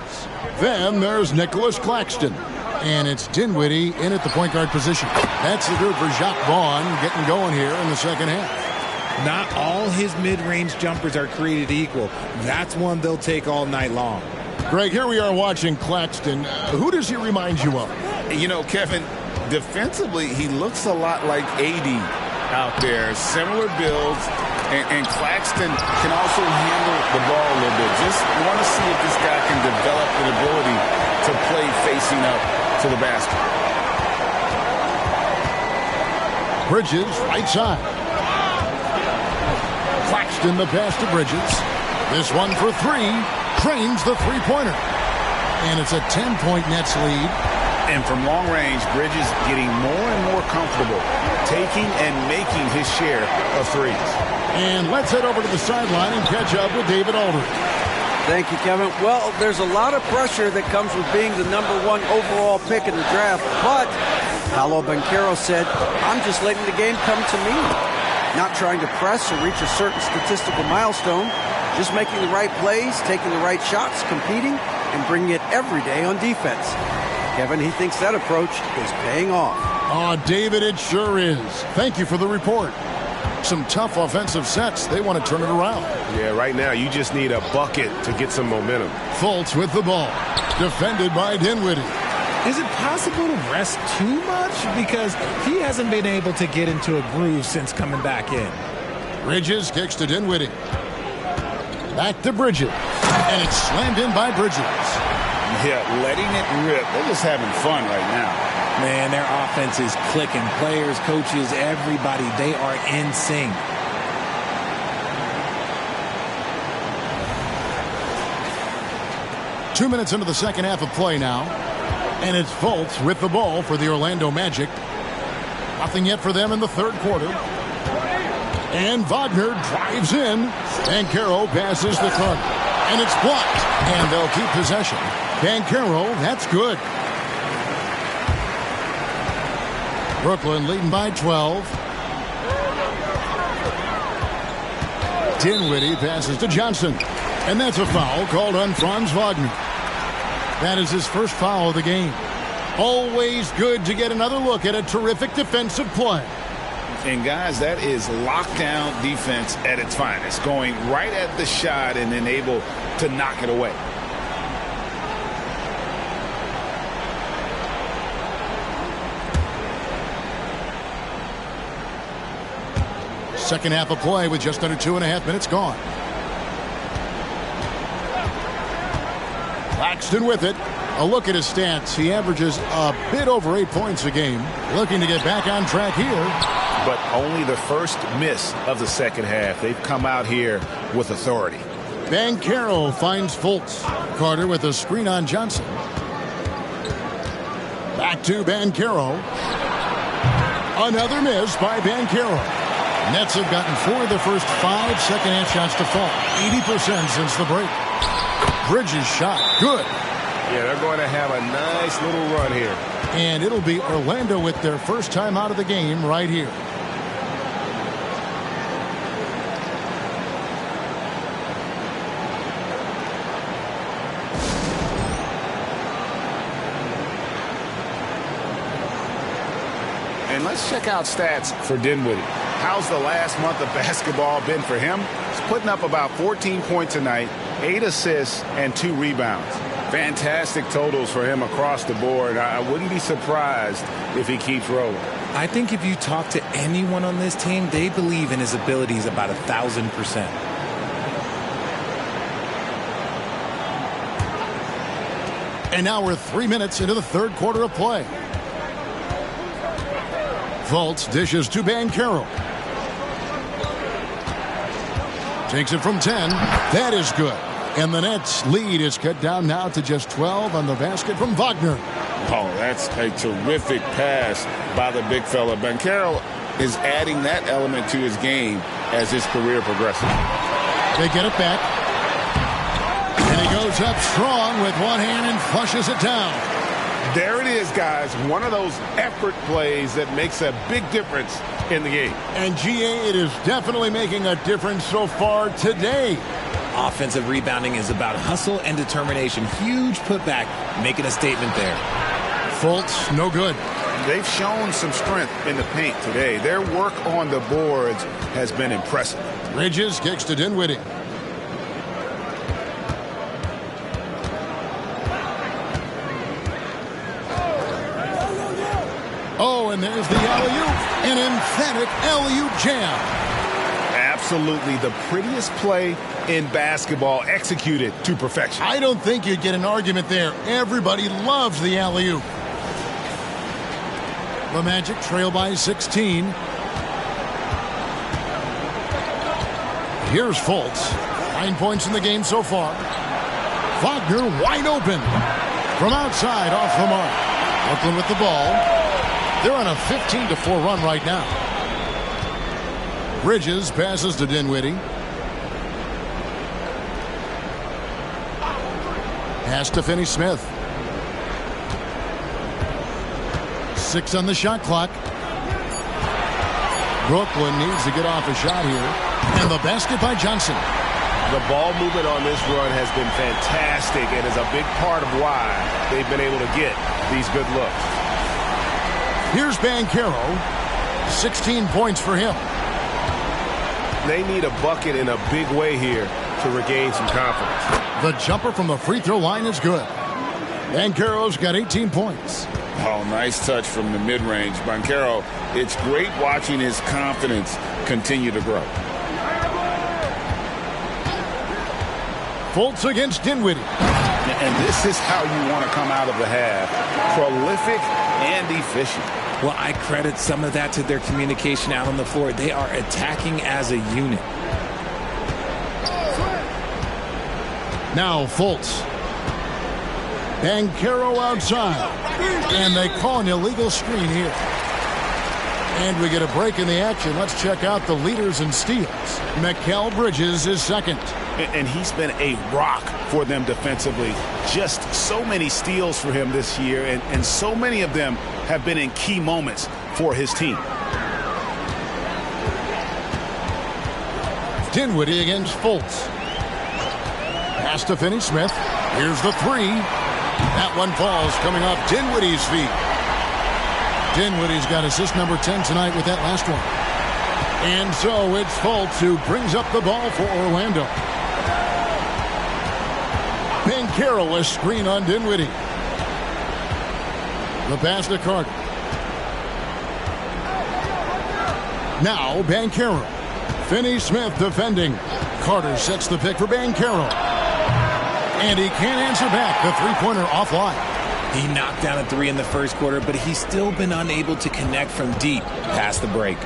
Then there's Nicholas Claxton. And it's Dinwiddie in at the point guard position. That's the group for Jacques Vaughn getting going here in the second half. Not all his mid-range jumpers are created equal. That's one they'll take all night long. Greg, here we are watching Claxton. Who does he remind you of? You know, Kevin, defensively, he looks a lot like AD out there. Similar builds. And Claxton can also handle the ball a little bit. Just want to see if this guy can develop an ability to play facing up to the basket. Bridges, right side. Claxton the pass to Bridges. This one for 3. Trains the three-pointer. And it's a 10-point Nets lead. And from long range, Bridges getting more and more comfortable taking and making his share of threes. And let's head over to the sideline and catch up with David Aldridge. Thank you, Kevin. Well, there's a lot of pressure that comes with being the #1 overall pick in the draft, but Paolo Banchero said, I'm just letting the game come to me. Not trying to press or reach a certain statistical milestone, just making the right plays, taking the right shots, competing, and bringing it every day on defense. Kevin, he thinks that approach is paying off. Oh, David, it sure is. Thank you for the report. Some tough offensive sets. They want to turn it around. Yeah, right now you just need a bucket to get some momentum. Fultz with the ball. Defended by Dinwiddie. Is it possible to rest too much? Because he hasn't been able to get into a groove since coming back in. Bridges kicks to Dinwiddie. Back to Bridges. And it's slammed in by Bridges. Yeah, letting it rip. They're just having fun right now. Man, their offense is clicking. Players, coaches, everybody, they are in sync. Two minutes into the second half of play now. And it's Fultz with the ball for the Orlando Magic. Nothing yet for them in the third quarter. And Wagner drives in. Banchero passes the front. And it's blocked. And they'll keep possession. Banchero, that's good. Brooklyn leading by 12. Dinwiddie passes to Johnson. And that's a foul called on Franz Wagner. That is his first foul of the game. Always good to get another look at a terrific defensive play. And, guys, that is lockdown defense at its finest. Going right at the shot and then able to knock it away. Second half of play with just under 2.5 minutes gone. Claxton with it. A look at his stats. He averages a bit over 8 points a game. Looking to get back on track here. But only the first miss of the second half. They've come out here with authority. Banchero finds Fultz. Carter with a screen on Johnson. Back to Banchero. Another miss by Banchero. Nets have gotten 4 of the first 5 second-half shots to fall. 80% since the break. Bridges shot. Good. Yeah, they're going to have a nice little run here. And it'll be Orlando with their first time out of the game right here. And let's check out stats for Dinwiddie. How's the last month of basketball been for him? He's putting up about 14 points a night, 8 assists, and 2 rebounds. Fantastic totals for him across the board. I wouldn't be surprised if he keeps rolling. I think if you talk to anyone on this team, they believe in his abilities about 1,000%. And now we're 3 minutes into the third quarter of play. Fultz dishes to Banchero. Takes it from 10. That is good. And the Nets lead is cut down now to just 12 on the basket from Wagner. Oh, that's a terrific pass by the big fella. Banchero is adding that element to his game as his career progresses. They get it back. And he goes up strong with one hand and flushes it down. There it is, guys. One of those effort plays that makes a big difference in the game. And GA, it is definitely making a difference so far today. Offensive rebounding is about hustle and determination. Huge putback, making a statement there. Fultz, no good. They've shown some strength in the paint today. Their work on the boards has been impressive. Bridges kicks to Dinwiddie. Oh, and there's the alley-oop. An emphatic alley-oop jam. Absolutely the prettiest play in basketball, executed to perfection. I don't think you'd get an argument there. Everybody loves the alley-oop. The Magic trail by 16. Here's Fultz. 9 points in the game so far. Wagner wide open. From outside, off the mark. Brooklyn with the ball. They're on a 15-4 run right now. Bridges passes to Dinwiddie. Pass to Finney-Smith. 6 on the shot clock. Brooklyn needs to get off a shot here. And the basket by Johnson. The ball movement on this run has been fantastic and is a big part of why they've been able to get these good looks. Here's Banchero. 16 points for him. They need a bucket in a big way here to regain some confidence. The jumper from the free throw line is good. Banchero's got 18 points. Oh, nice touch from the mid-range. Banchero, it's great watching his confidence continue to grow. Fultz against Dinwiddie. And this is how you want to come out of the half. Prolific and efficient. Well, I credit some of that to their communication out on the floor. They are attacking as a unit. Now Fultz. Banchero outside. And they call an illegal screen here. And we get a break in the action. Let's check out the leaders in steals. Mikal Bridges is second. And he's been a rock for them defensively. Just so many steals for him this year, and so many of them have been in key moments for his team. Dinwiddie against Fultz. Pass to Finney-Smith. Here's the three. That one falls coming off Dinwiddie's feet. Dinwiddie's got assist number 10 tonight with that last one. And so it's Fultz who brings up the ball for Orlando. Banchero, a screen on Dinwiddie. The pass to Carter. Now Banchero. Finney-Smith defending. Carter sets the pick for Banchero. And he can't answer back. The three-pointer offline. He knocked down a three in the first quarter, but he's still been unable to connect from deep past the break.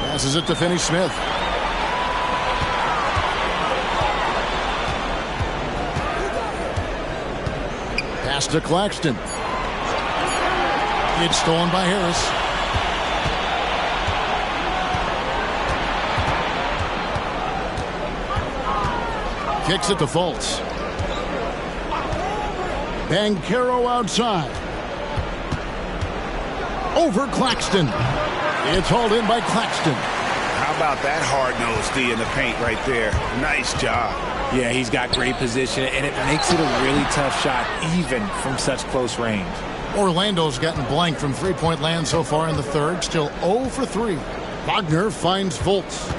Passes it to Finney-Smith. Pass to Claxton. It's stolen by Harris. Kicks it to Fultz. Banchero outside. Over Claxton. It's hauled in by Claxton. How about that hard-nosed D in the paint right there? Nice job. Yeah, he's got great position, and it makes it a really tough shot, even from such close range. Orlando's gotten blank from three-point land so far in the third. Still 0 for 3. Wagner finds Fultz.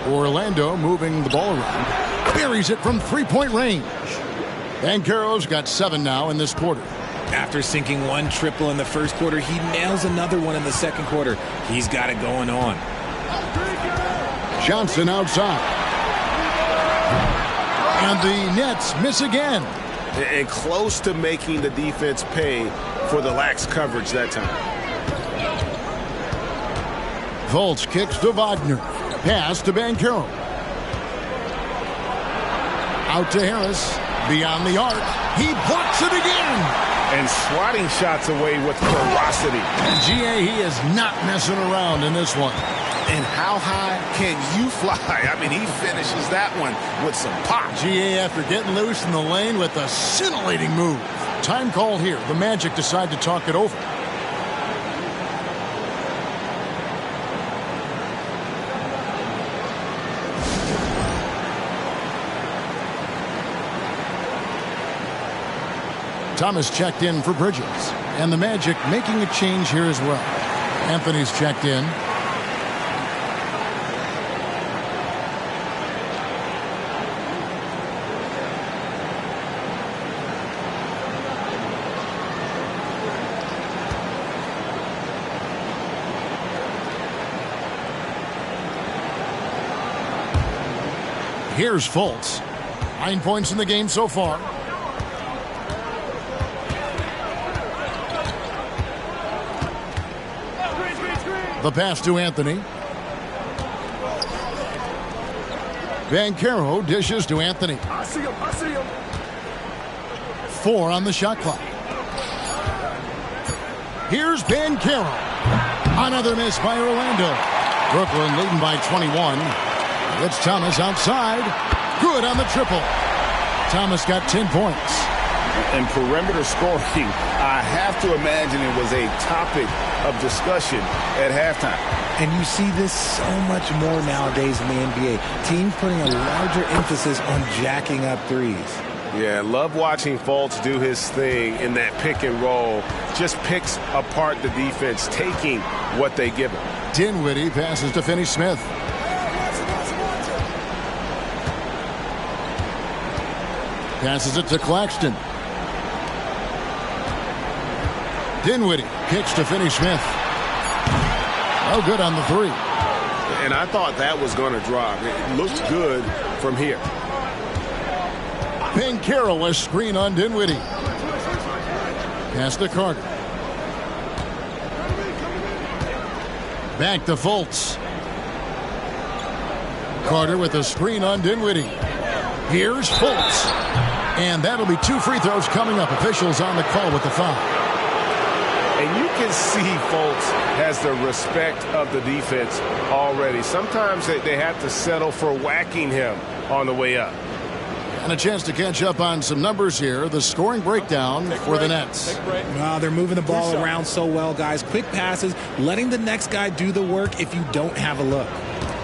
Orlando moving the ball around. Buries it from three-point range. Banchero's got 7 now in this quarter. After sinking one triple in the first quarter, he nails another one in the second quarter. He's got it going on. Johnson outside. And the Nets miss again. And close to making the defense pay for the lax coverage that time. Fultz kicks to Wagner. Pass to Banchero. Out to Harris. Beyond the arc. He blocks it again. And swatting shots away with ferocity. And G.A., he is not messing around in this one. And how high can you fly? I mean, he finishes that one with some pop. G.A. after getting loose in the lane with a scintillating move. Time called here. The Magic decide to talk it over. Thomas checked in for Bridges. And the Magic making a change here as well. Anthony's checked in. Here's Fultz. 9 points in the game so far. The pass to Anthony. Banchero dishes to Anthony. I see him. 4 on the shot clock. Here's Banchero. Another miss by Orlando. Brooklyn leading by 21. It's Thomas outside. Good on the triple. Thomas got 10 points. And perimeter scoring, I have to imagine it was a topic of discussion at halftime. And you see this so much more nowadays in the NBA. Teams putting a larger emphasis on jacking up threes. Yeah, love watching Fultz do his thing in that pick and roll. Just picks apart the defense, taking what they give him. Dinwiddie passes to Finney-Smith. Passes it to Claxton. Dinwiddie kicks to Finney-Smith. Oh, good on the 3. And I thought that was going to drop. It looked good from here. Banchero a screen on Dinwiddie. Pass to Carter. Back to Fultz. Carter with a screen on Dinwiddie. Here's Fultz. And that'll be 2 free throws coming up. Officials on the call with the foul. And you can see Fultz has the respect of the defense already. Sometimes they have to settle for whacking him on the way up. And a chance to catch up on some numbers here. The scoring breakdown for the Nets. Wow, they're moving the ball around so well, guys. Quick passes, letting the next guy do the work if you don't have a look.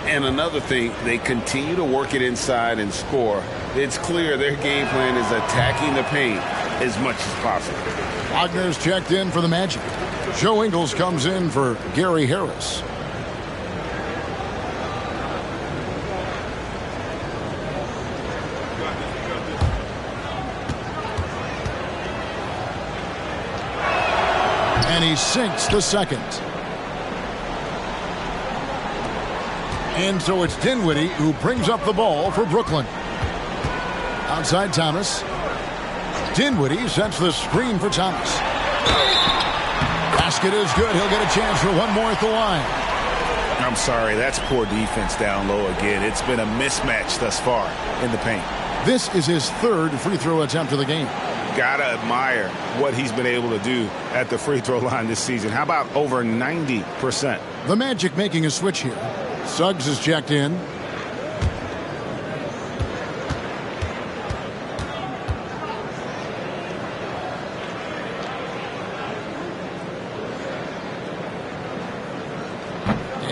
And another thing, they continue to work it inside and score. It's clear their game plan is attacking the paint as much as possible. Wagner's checked in for the Magic. Joe Ingles comes in for Gary Harris. And he sinks the second. And so it's Dinwiddie who brings up the ball for Brooklyn. Outside Thomas. Dinwiddie sets the screen for Thomas. Basket is good. He'll get a chance for one more at the line. I'm sorry, that's poor defense down low again. It's been a mismatch thus far in the paint. This is his third free throw attempt of the game. Gotta admire what he's been able to do at the free throw line this season. How about over 90%? The Magic making a switch here. Suggs is checked in.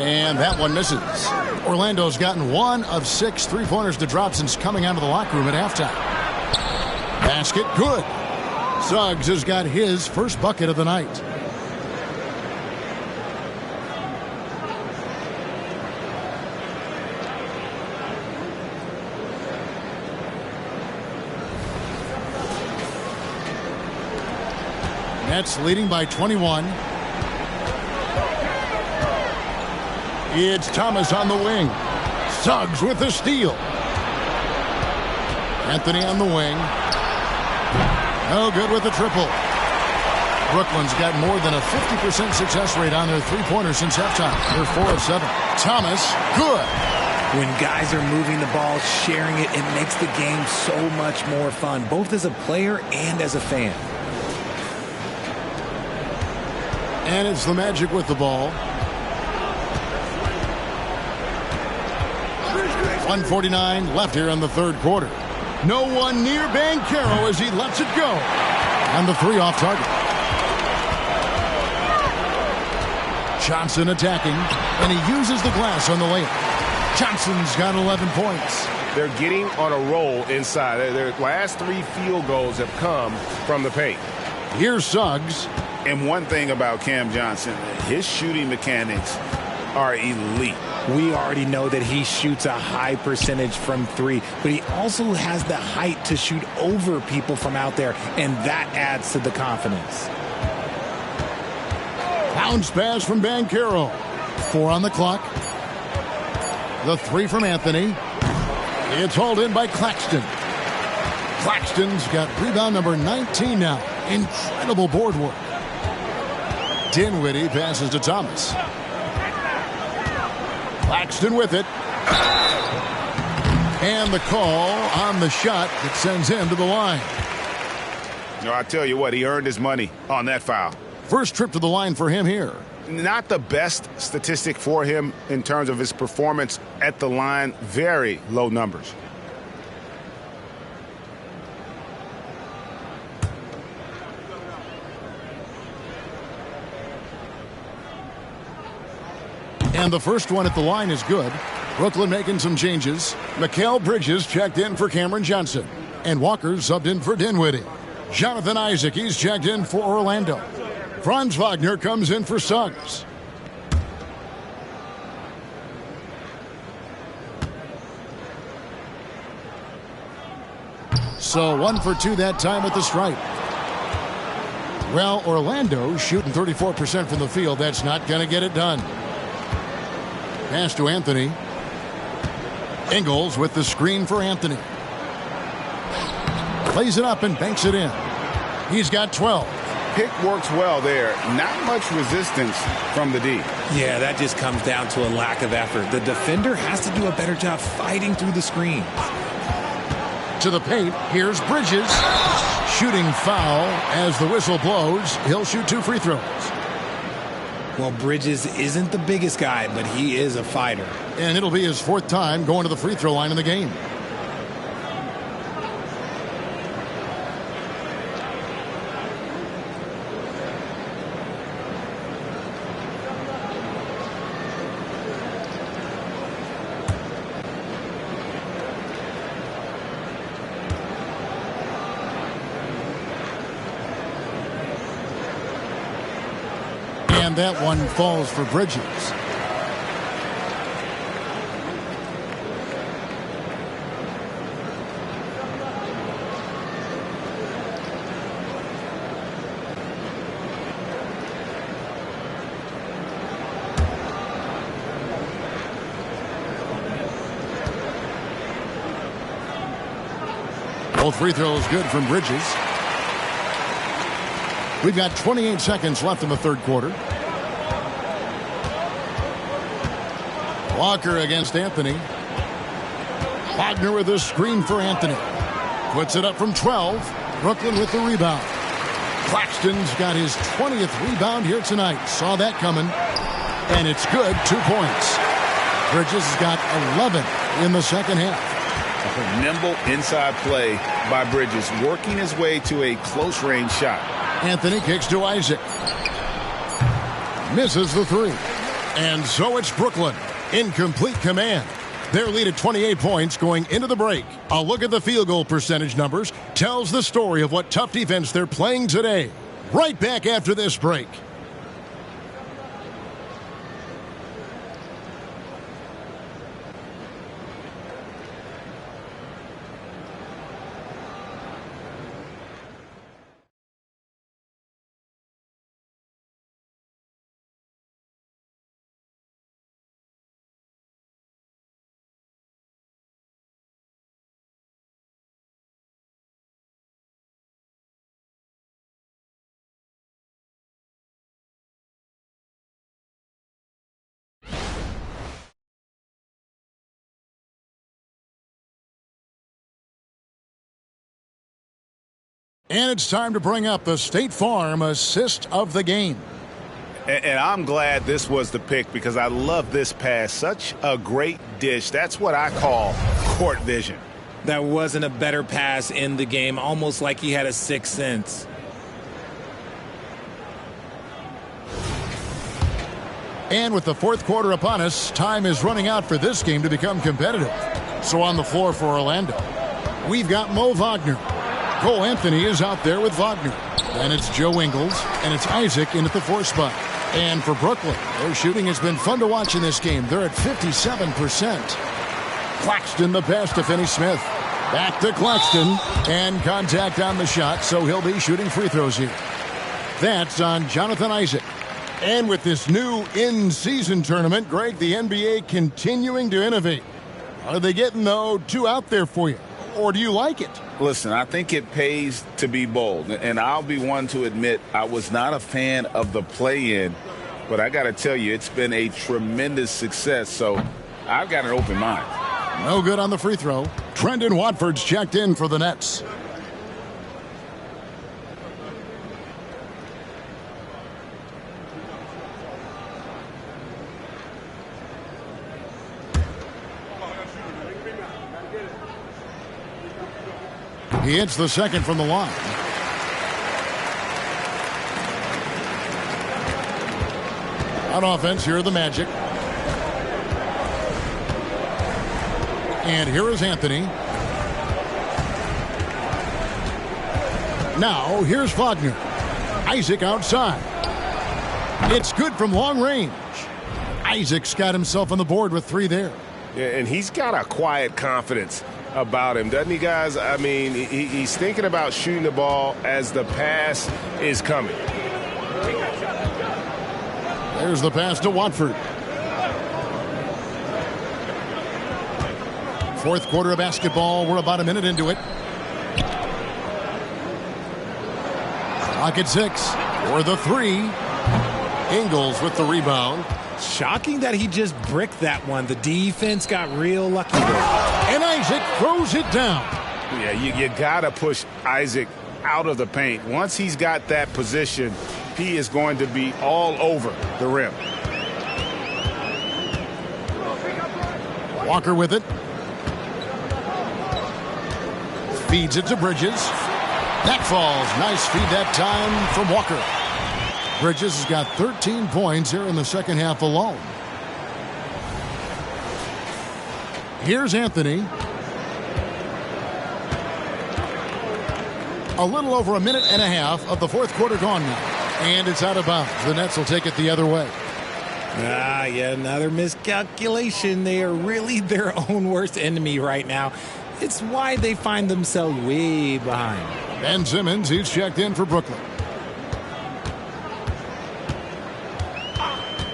And that one misses. Orlando's gotten 1 of 6 3-pointers to drop since coming out of the locker room at halftime. Basket good. Suggs has got his first bucket of the night. Nets leading by 21. It's Thomas on the wing. Suggs with the steal. Anthony on the wing. No good with the triple. Brooklyn's got more than a 50% success rate on their three-pointers since halftime. They're 4 of 7. Thomas, good. When guys are moving the ball, sharing it, it makes the game so much more fun, both as a player and as a fan. And it's the Magic with the ball. 1:49 left here in the third quarter. No one near Banchero as he lets it go. And the 3 off target. Johnson attacking, and he uses the glass on the layup. Johnson's got 11 points. They're getting on a roll inside. Their last 3 field goals have come from the paint. Here's Suggs. And one thing about Cam Johnson, his shooting mechanics are elite. We already know that he shoots a high percentage from 3, but he also has the height to shoot over people from out there, and that adds to the confidence. Bounce pass from Banchero. 4 on the clock. The 3 from Anthony. It's hauled in by Claxton. Claxton's got rebound number 19 now. Incredible board work. Dinwiddie passes to Thomas. Claxton with it. And the call on the shot that sends him to the line. No, I tell you what, he earned his money on that foul. First trip to the line for him here. Not the best statistic for him in terms of his performance at the line. Very low numbers. And the first one at the line is good. Brooklyn making some changes. Mikal Bridges checked in for Cameron Johnson. And Walker subbed in for Dinwiddie. Jonathan Isaac, he's checked in for Orlando. Franz Wagner comes in for Suggs. So 1 for 2 that time at the stripe. Well, Orlando shooting 34% from the field. That's not going to get it done. Pass to Anthony. Ingles with the screen for Anthony. Plays it up and banks it in. He's got 12. Pick works well there. Not much resistance from the D. Yeah, that just comes down to a lack of effort. The defender has to do a better job fighting through the screen. To the paint, here's Bridges. Shooting foul as the whistle blows. He'll shoot 2 free throws. Well, Bridges isn't the biggest guy, but he is a fighter. And it'll be his 4th time going to the free throw line in the game. And that one falls for Bridges. Both free throws good from Bridges. We've got 28 seconds left in the third quarter. Walker against Anthony. Wagner with a screen for Anthony. Puts it up from 12. Brooklyn with the rebound. Claxton's got his 20th rebound here tonight. Saw that coming. And it's good. 2 points. Bridges has got 11 in the second half. A nimble inside play by Bridges, working his way to a close-range shot. Anthony kicks to Isaac. Misses the three. And so it's Brooklyn in complete command. Their lead at 28 points going into the break. A look at the field goal percentage numbers tells the story of what tough defense they're playing today. Right back after this break. And it's time to bring up the State Farm assist of the game. And I'm glad this was the pick because I love this pass. Such a great dish. That's what I call court vision. That wasn't a better pass in the game, almost like he had a sixth sense. And with the fourth quarter upon us, time is running out for this game to become competitive. So on the floor for Orlando, we've got Mo Wagner. Cole Anthony is out there with Wagner. Then it's Joe Ingles, and it's Isaac in at the 4 spot. And for Brooklyn, their shooting has been fun to watch in this game. They're at 57%. Claxton the pass to Finney Smith. Back to Claxton, and contact on the shot, so he'll be shooting free throws here. That's on Jonathan Isaac. And with this new in-season tournament, Greg, the NBA continuing to innovate. Are they getting, though, two out there for you? Or do you like it? Listen, I think it pays to be bold. And I'll be one to admit I was not a fan of the play-in. But I got to tell you, it's been a tremendous success. So I've got an open mind. No good on the free throw. Trendon Watford's checked in for the Nets. He hits the second from the line. On offense, here are the Magic. And here is Anthony. Now, here's Wagner. Isaac outside. It's good from long range. Isaac's got himself on the board with 3 there. Yeah, and he's got a quiet confidence about him, doesn't he, guys? I mean, he's thinking about shooting the ball as the pass is coming. There's the pass to Watford. Fourth quarter of basketball. We're about a minute into it. Clock at 6 for the 3. Ingles with the rebound. Shocking that he just bricked that one. The defense got real lucky there. And Isaac throws it down. Yeah, you got to push Isaac out of the paint. Once he's got that position, he is going to be all over the rim. Walker with it. Feeds it to Bridges. That falls. Nice feed that time from Walker. Bridges has got 13 points here in the second half alone. Here's Anthony. A little over a minute and a half of the fourth quarter gone now. And it's out of bounds. The Nets will take it the other way. Yeah, another miscalculation. They are really their own worst enemy right now. It's why they find themselves way behind. Ben Simmons, he's checked in for Brooklyn.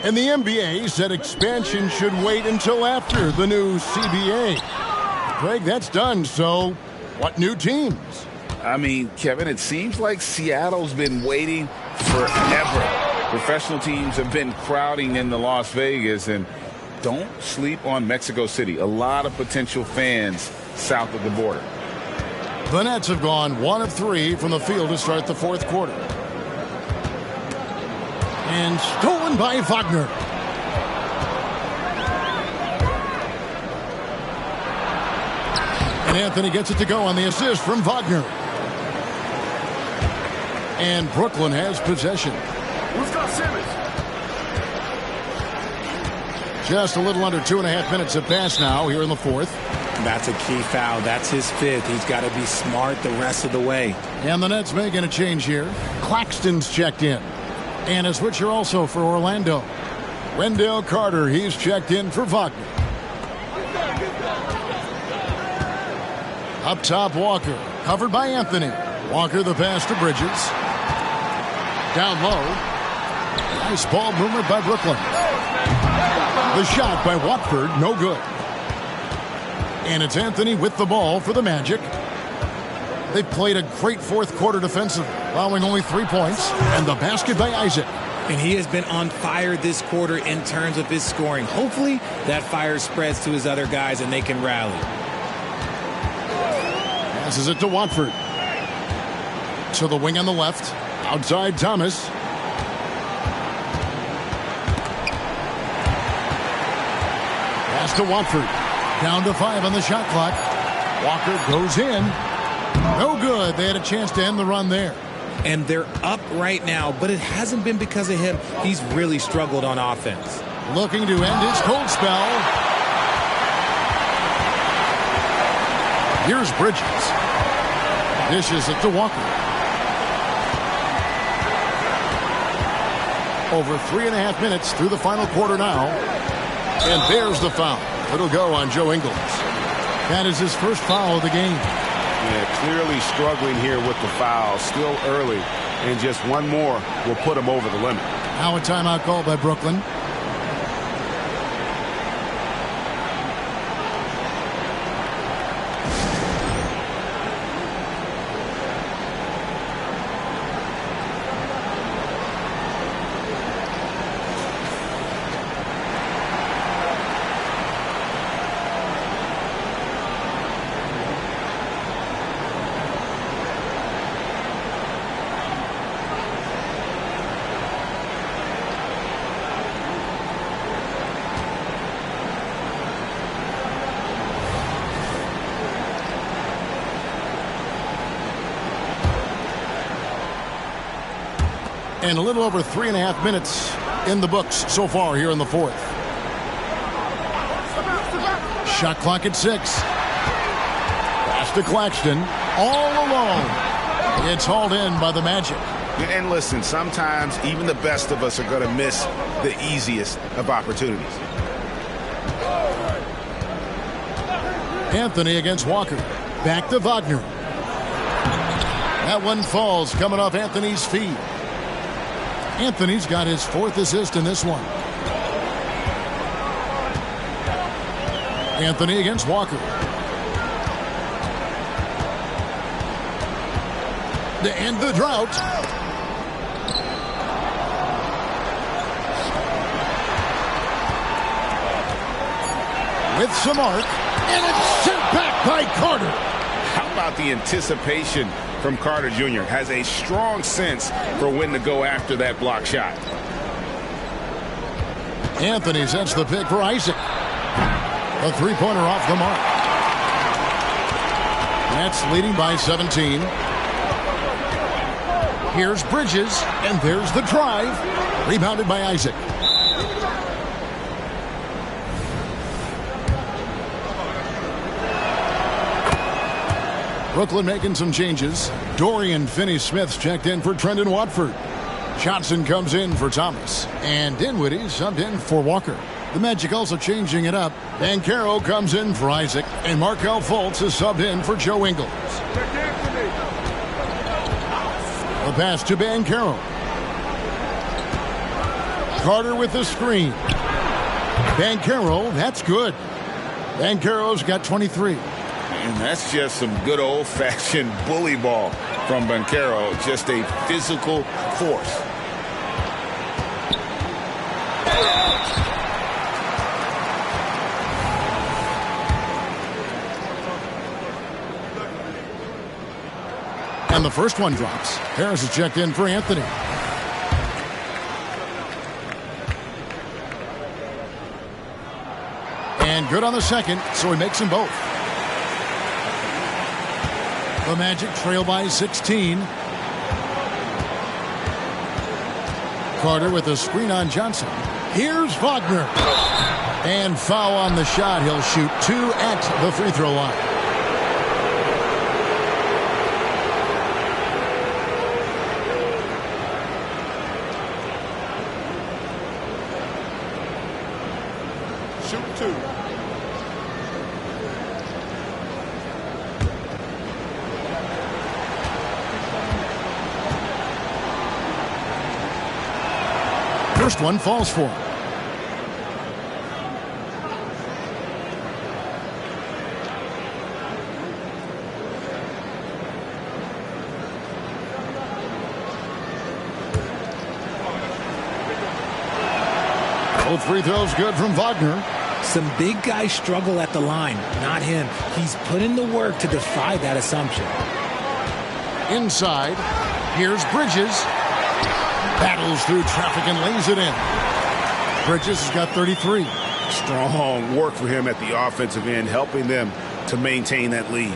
And the NBA said expansion should wait until after the new CBA. Greg, that's done, so What new teams? I mean, Kevin, it seems like Seattle's been waiting forever. Professional teams have been crowding into Las Vegas, and don't sleep on Mexico City. A lot of potential fans south of the border. The Nets have gone 1 of 3 from the field to start the fourth quarter. And stolen by Wagner. And Anthony gets it to go on the assist from Wagner. And Brooklyn has possession. Who's got Simmons? Just a little under 2.5 minutes have passed now here in the fourth. That's a key foul. That's his fifth. He's got to be smart the rest of the way. And the Nets making a change here. Claxton's checked in. And a switcher also for Orlando. Wendell Carter, he's checked in for Wagner. Up top, Walker. Covered by Anthony. Walker the pass to Bridges. Down low. Nice ball movement by Brooklyn. The shot by Watford, no good. And it's Anthony with the ball for the Magic. They've played a great fourth quarter defensively, allowing only 3 points. And the basket by Isaac. And he has been on fire this quarter in terms of his scoring. Hopefully that fire spreads to his other guys and they can rally. Passes it to Watford. To the wing on the left. Outside Thomas. Pass to Watford. Down to 5 on the shot clock. Walker goes in. No good. They had a chance to end the run there. And they're up right now, but it hasn't been because of him. He's really struggled on offense. Looking to end his cold spell. Here's Bridges. Dishes it to Walker. Over 3.5 minutes through the final quarter now. And there's the foul. It'll go on Joe Ingles. That is his first foul of the game. Yeah, clearly struggling here with the foul. Still early. And just one more will put him over the limit. Now a timeout call by Brooklyn. And a little over 3.5 minutes in the books so far here in the fourth. Shot clock at 6. Pass to Claxton. All alone. It's hauled in by the Magic. And listen, sometimes even the best of us are going to miss the easiest of opportunities. Anthony against Walker. Back to Wagner. That one falls coming off Anthony's feet. Anthony's got his 4th assist in this one. Anthony against Walker. To end the drought. With some arc. And it's sent back by Carter. How about the anticipation from Carter Jr.? Has a strong sense for when to go after that block shot. Anthony sets the pick for Isaac. A three-pointer off the mark. Nets leading by 17. Here's Bridges, and there's the drive. Rebounded by Isaac. Brooklyn making some changes. Dorian Finney-Smith's checked in for Trendon Watford. Johnson comes in for Thomas. And Dinwiddie subbed in for Walker. The Magic also changing it up. Banchero comes in for Isaac. And Markelle Fultz is subbed in for Joe Ingles. The pass to Banchero. Carter with the screen. Banchero, that's good. Banchero's got 23. And that's just some good old-fashioned bully ball from Banchero. Just a physical force. And the first one drops. Harris is checked in for Anthony. And good on the second, so he makes them both. The Magic trail by 16. Carter with a screen on Johnson. Here's Wagner. And foul on the shot. He'll shoot 2 at the free throw line. Shoot 2. First one falls for him. Both free throws good from Wagner. Some big guys struggle at the line, not him. He's put in the work to defy that assumption. Inside, here's Bridges. Battles through traffic and lays it in. Bridges has got 33. Strong work for him at the offensive end, helping them to maintain that lead.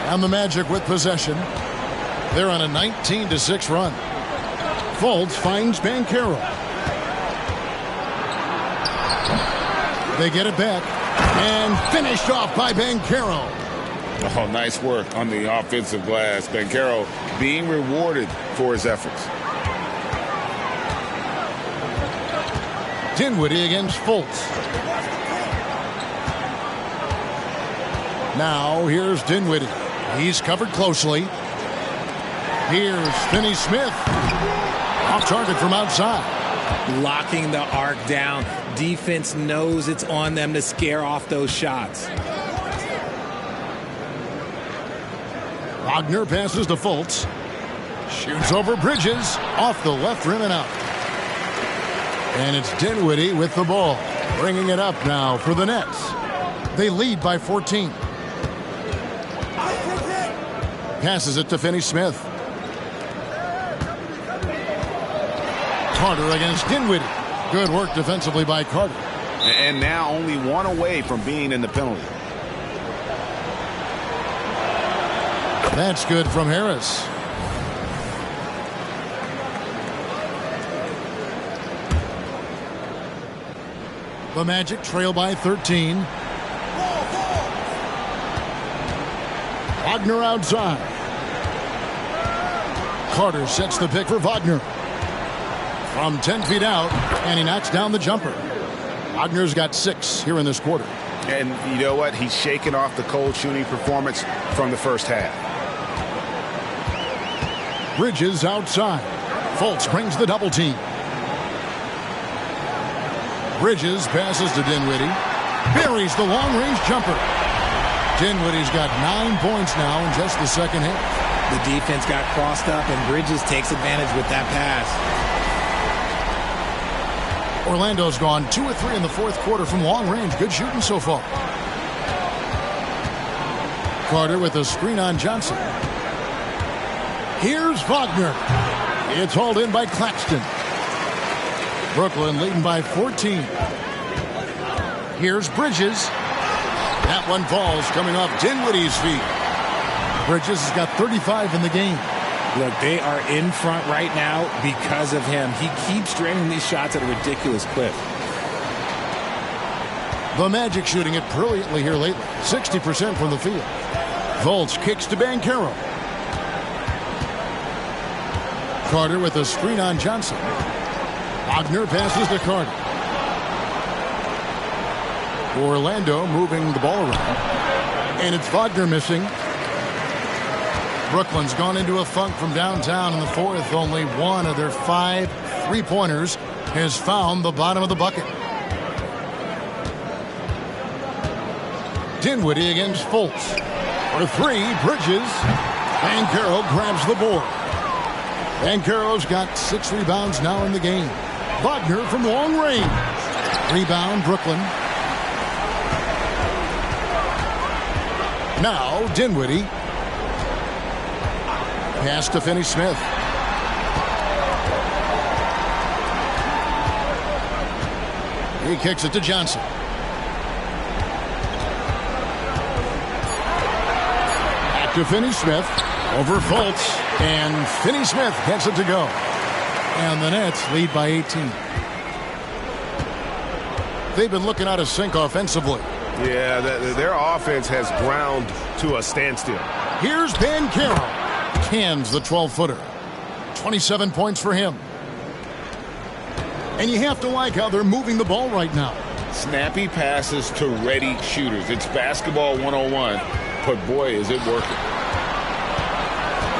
And the Magic with possession. They're on a 19-6 run. Fultz finds Banchero. They get it back. And finished off by Banchero. Oh, nice work on the offensive glass. Banchero being rewarded for his efforts. Dinwiddie against Fultz. Now here's Dinwiddie. He's covered closely. Here's Finney-Smith. Off target from outside. Locking the arc down. Defense knows it's on them to scare off those shots. Wagner passes to Fultz. Shoots over Bridges. Off the left rim and out. And it's Dinwiddie with the ball. Bringing it up now for the Nets. They lead by 14. Passes it to Finney-Smith. Carter against Dinwiddie. Good work defensively by Carter. And now only one away from being in the penalty. That's good from Harris. The Magic trail by 13. Wagner outside. Carter sets the pick for Wagner. From 10 feet out, and he knocks down the jumper. Wagner's got 6 here in this quarter. And you know what? He's shaking off the cold shooting performance from the first half. Bridges outside. Fultz brings the double team. Bridges passes to Dinwiddie. Buries the long-range jumper. Dinwiddie's got 9 points now in just the second half. The defense got crossed up, and Bridges takes advantage with that pass. Orlando's gone 2 of 3 in the fourth quarter from long range. Good shooting so far. Carter with a screen on Johnson. Here's Wagner. It's hauled in by Claxton. Brooklyn leading by 14. Here's Bridges. That one falls coming off Dinwiddie's feet. Bridges has got 35 in the game. Look, they are in front right now because of him. He keeps draining these shots at a ridiculous clip. The Magic shooting it brilliantly here lately. 60% from the field. Fultz kicks to Banchero. Carter with a screen on Johnson. Wagner passes to Carter. Orlando moving the ball around. And it's Wagner missing. Brooklyn's gone into a funk from downtown in the fourth. Only one of their 5 3-pointers has found the bottom of the bucket. Dinwiddie against Fultz. For three, Bridges. Banchero grabs the board. Banchero's got 6 rebounds now in the game. Wagner from long range. Rebound, Brooklyn. Now, Dinwiddie. Pass to Finney-Smith. He kicks it to Johnson. Back to Finney-Smith. Over Fultz. And Finney-Smith gets it to go. And the Nets lead by 18. They've been looking out of sync offensively. Yeah, their offense has ground to a standstill. Here's Banchero. Cans the 12-footer. 27 points for him. And you have to like how they're moving the ball right now. Snappy passes to ready shooters. It's basketball 101, but boy, is it working.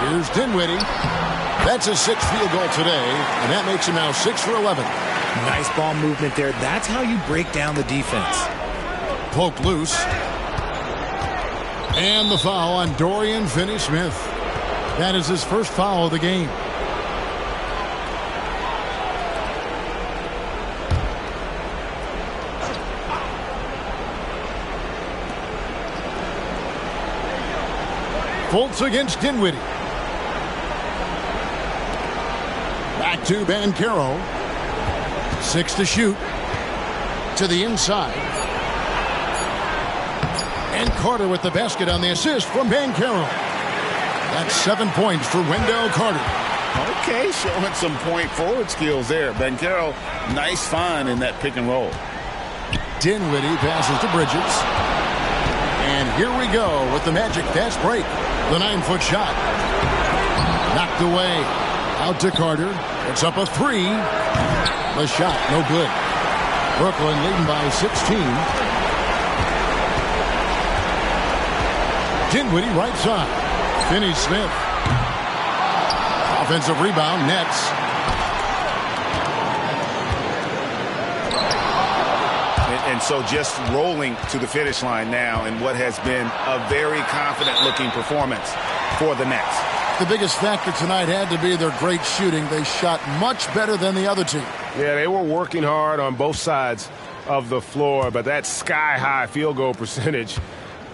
Here's Dinwiddie. That's his 6th field goal today, and that makes him now 6 for 11. Nice ball movement there. That's how you break down the defense. Poked loose. And the foul on Dorian Finney-Smith. That is his first foul of the game. Fultz against Dinwiddie. Back to Banchero. 6 to shoot. To the inside. And Carter with the basket on the assist from Banchero. That's 7 points for Wendell Carter. Okay, showing some point forward skills there. Banchero, nice find in that pick and roll. Dinwiddie passes to Bridges. And here we go with the Magic fast break. The 9-foot shot. Knocked away. Out to Carter. It's up a 3. The shot, no good. Brooklyn leading by 16. Dinwiddie right side. Finney-Smith. Offensive rebound, Nets. And so just rolling to the finish line now in what has been a very confident-looking performance for the Nets. The biggest factor tonight had to be their great shooting. They shot much better than the other team. Yeah, they were working hard on both sides of the floor, but that sky-high field goal percentage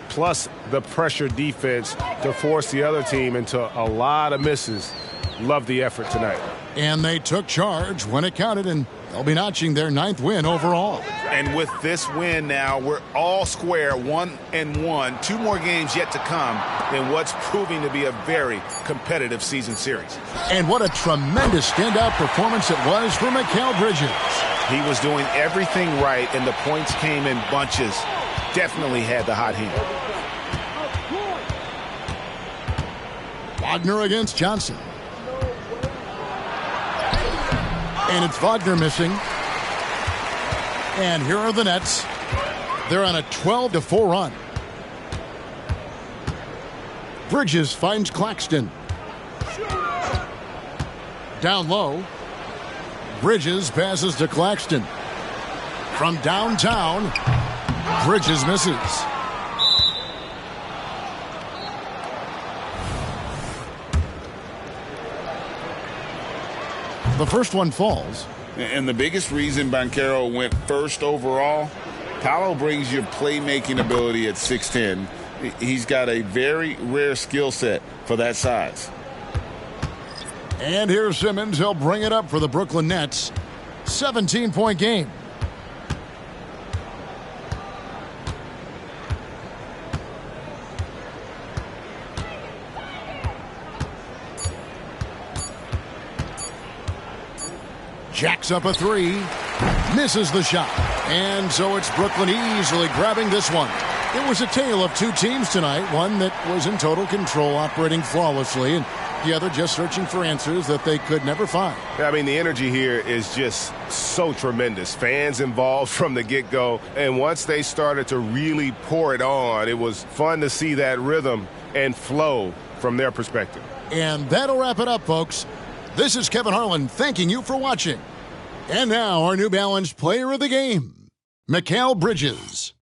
plus the pressure defense to force the other team into a lot of misses. Love the effort tonight. And they took charge when it counted, and they'll be notching their 9th win overall. And with this win now, we're all square, 1-1. 2 more games yet to come in what's proving to be a very competitive season series. And what a tremendous standout performance it was for Mikal Bridges. He was doing everything right, and the points came in bunches. Definitely had the hot hand. Wagner against Johnson. And it's Wagner missing. And here are the Nets. They're on a 12-4 run. Bridges finds Claxton. Down low. Bridges passes to Claxton. From downtown, Bridges misses. The first one falls. And the biggest reason Banchero went first overall, Paolo brings you playmaking ability at 6'10". He's got a very rare skill set for that size. And here's Simmons. He'll bring it up for the Brooklyn Nets. 17-point game. Jacks up a 3. Misses the shot. And so it's Brooklyn easily grabbing this one. It was a tale of 2 teams tonight. One that was in total control, operating flawlessly, and the other just searching for answers that they could never find. I mean, the energy here is just so tremendous. Fans involved from the get-go. And once they started to really pour it on, it was fun to see that rhythm and flow from their perspective. And that'll wrap it up, folks. This is Kevin Harlan thanking you for watching. And now our New Balance player of the game, Mikal Bridges.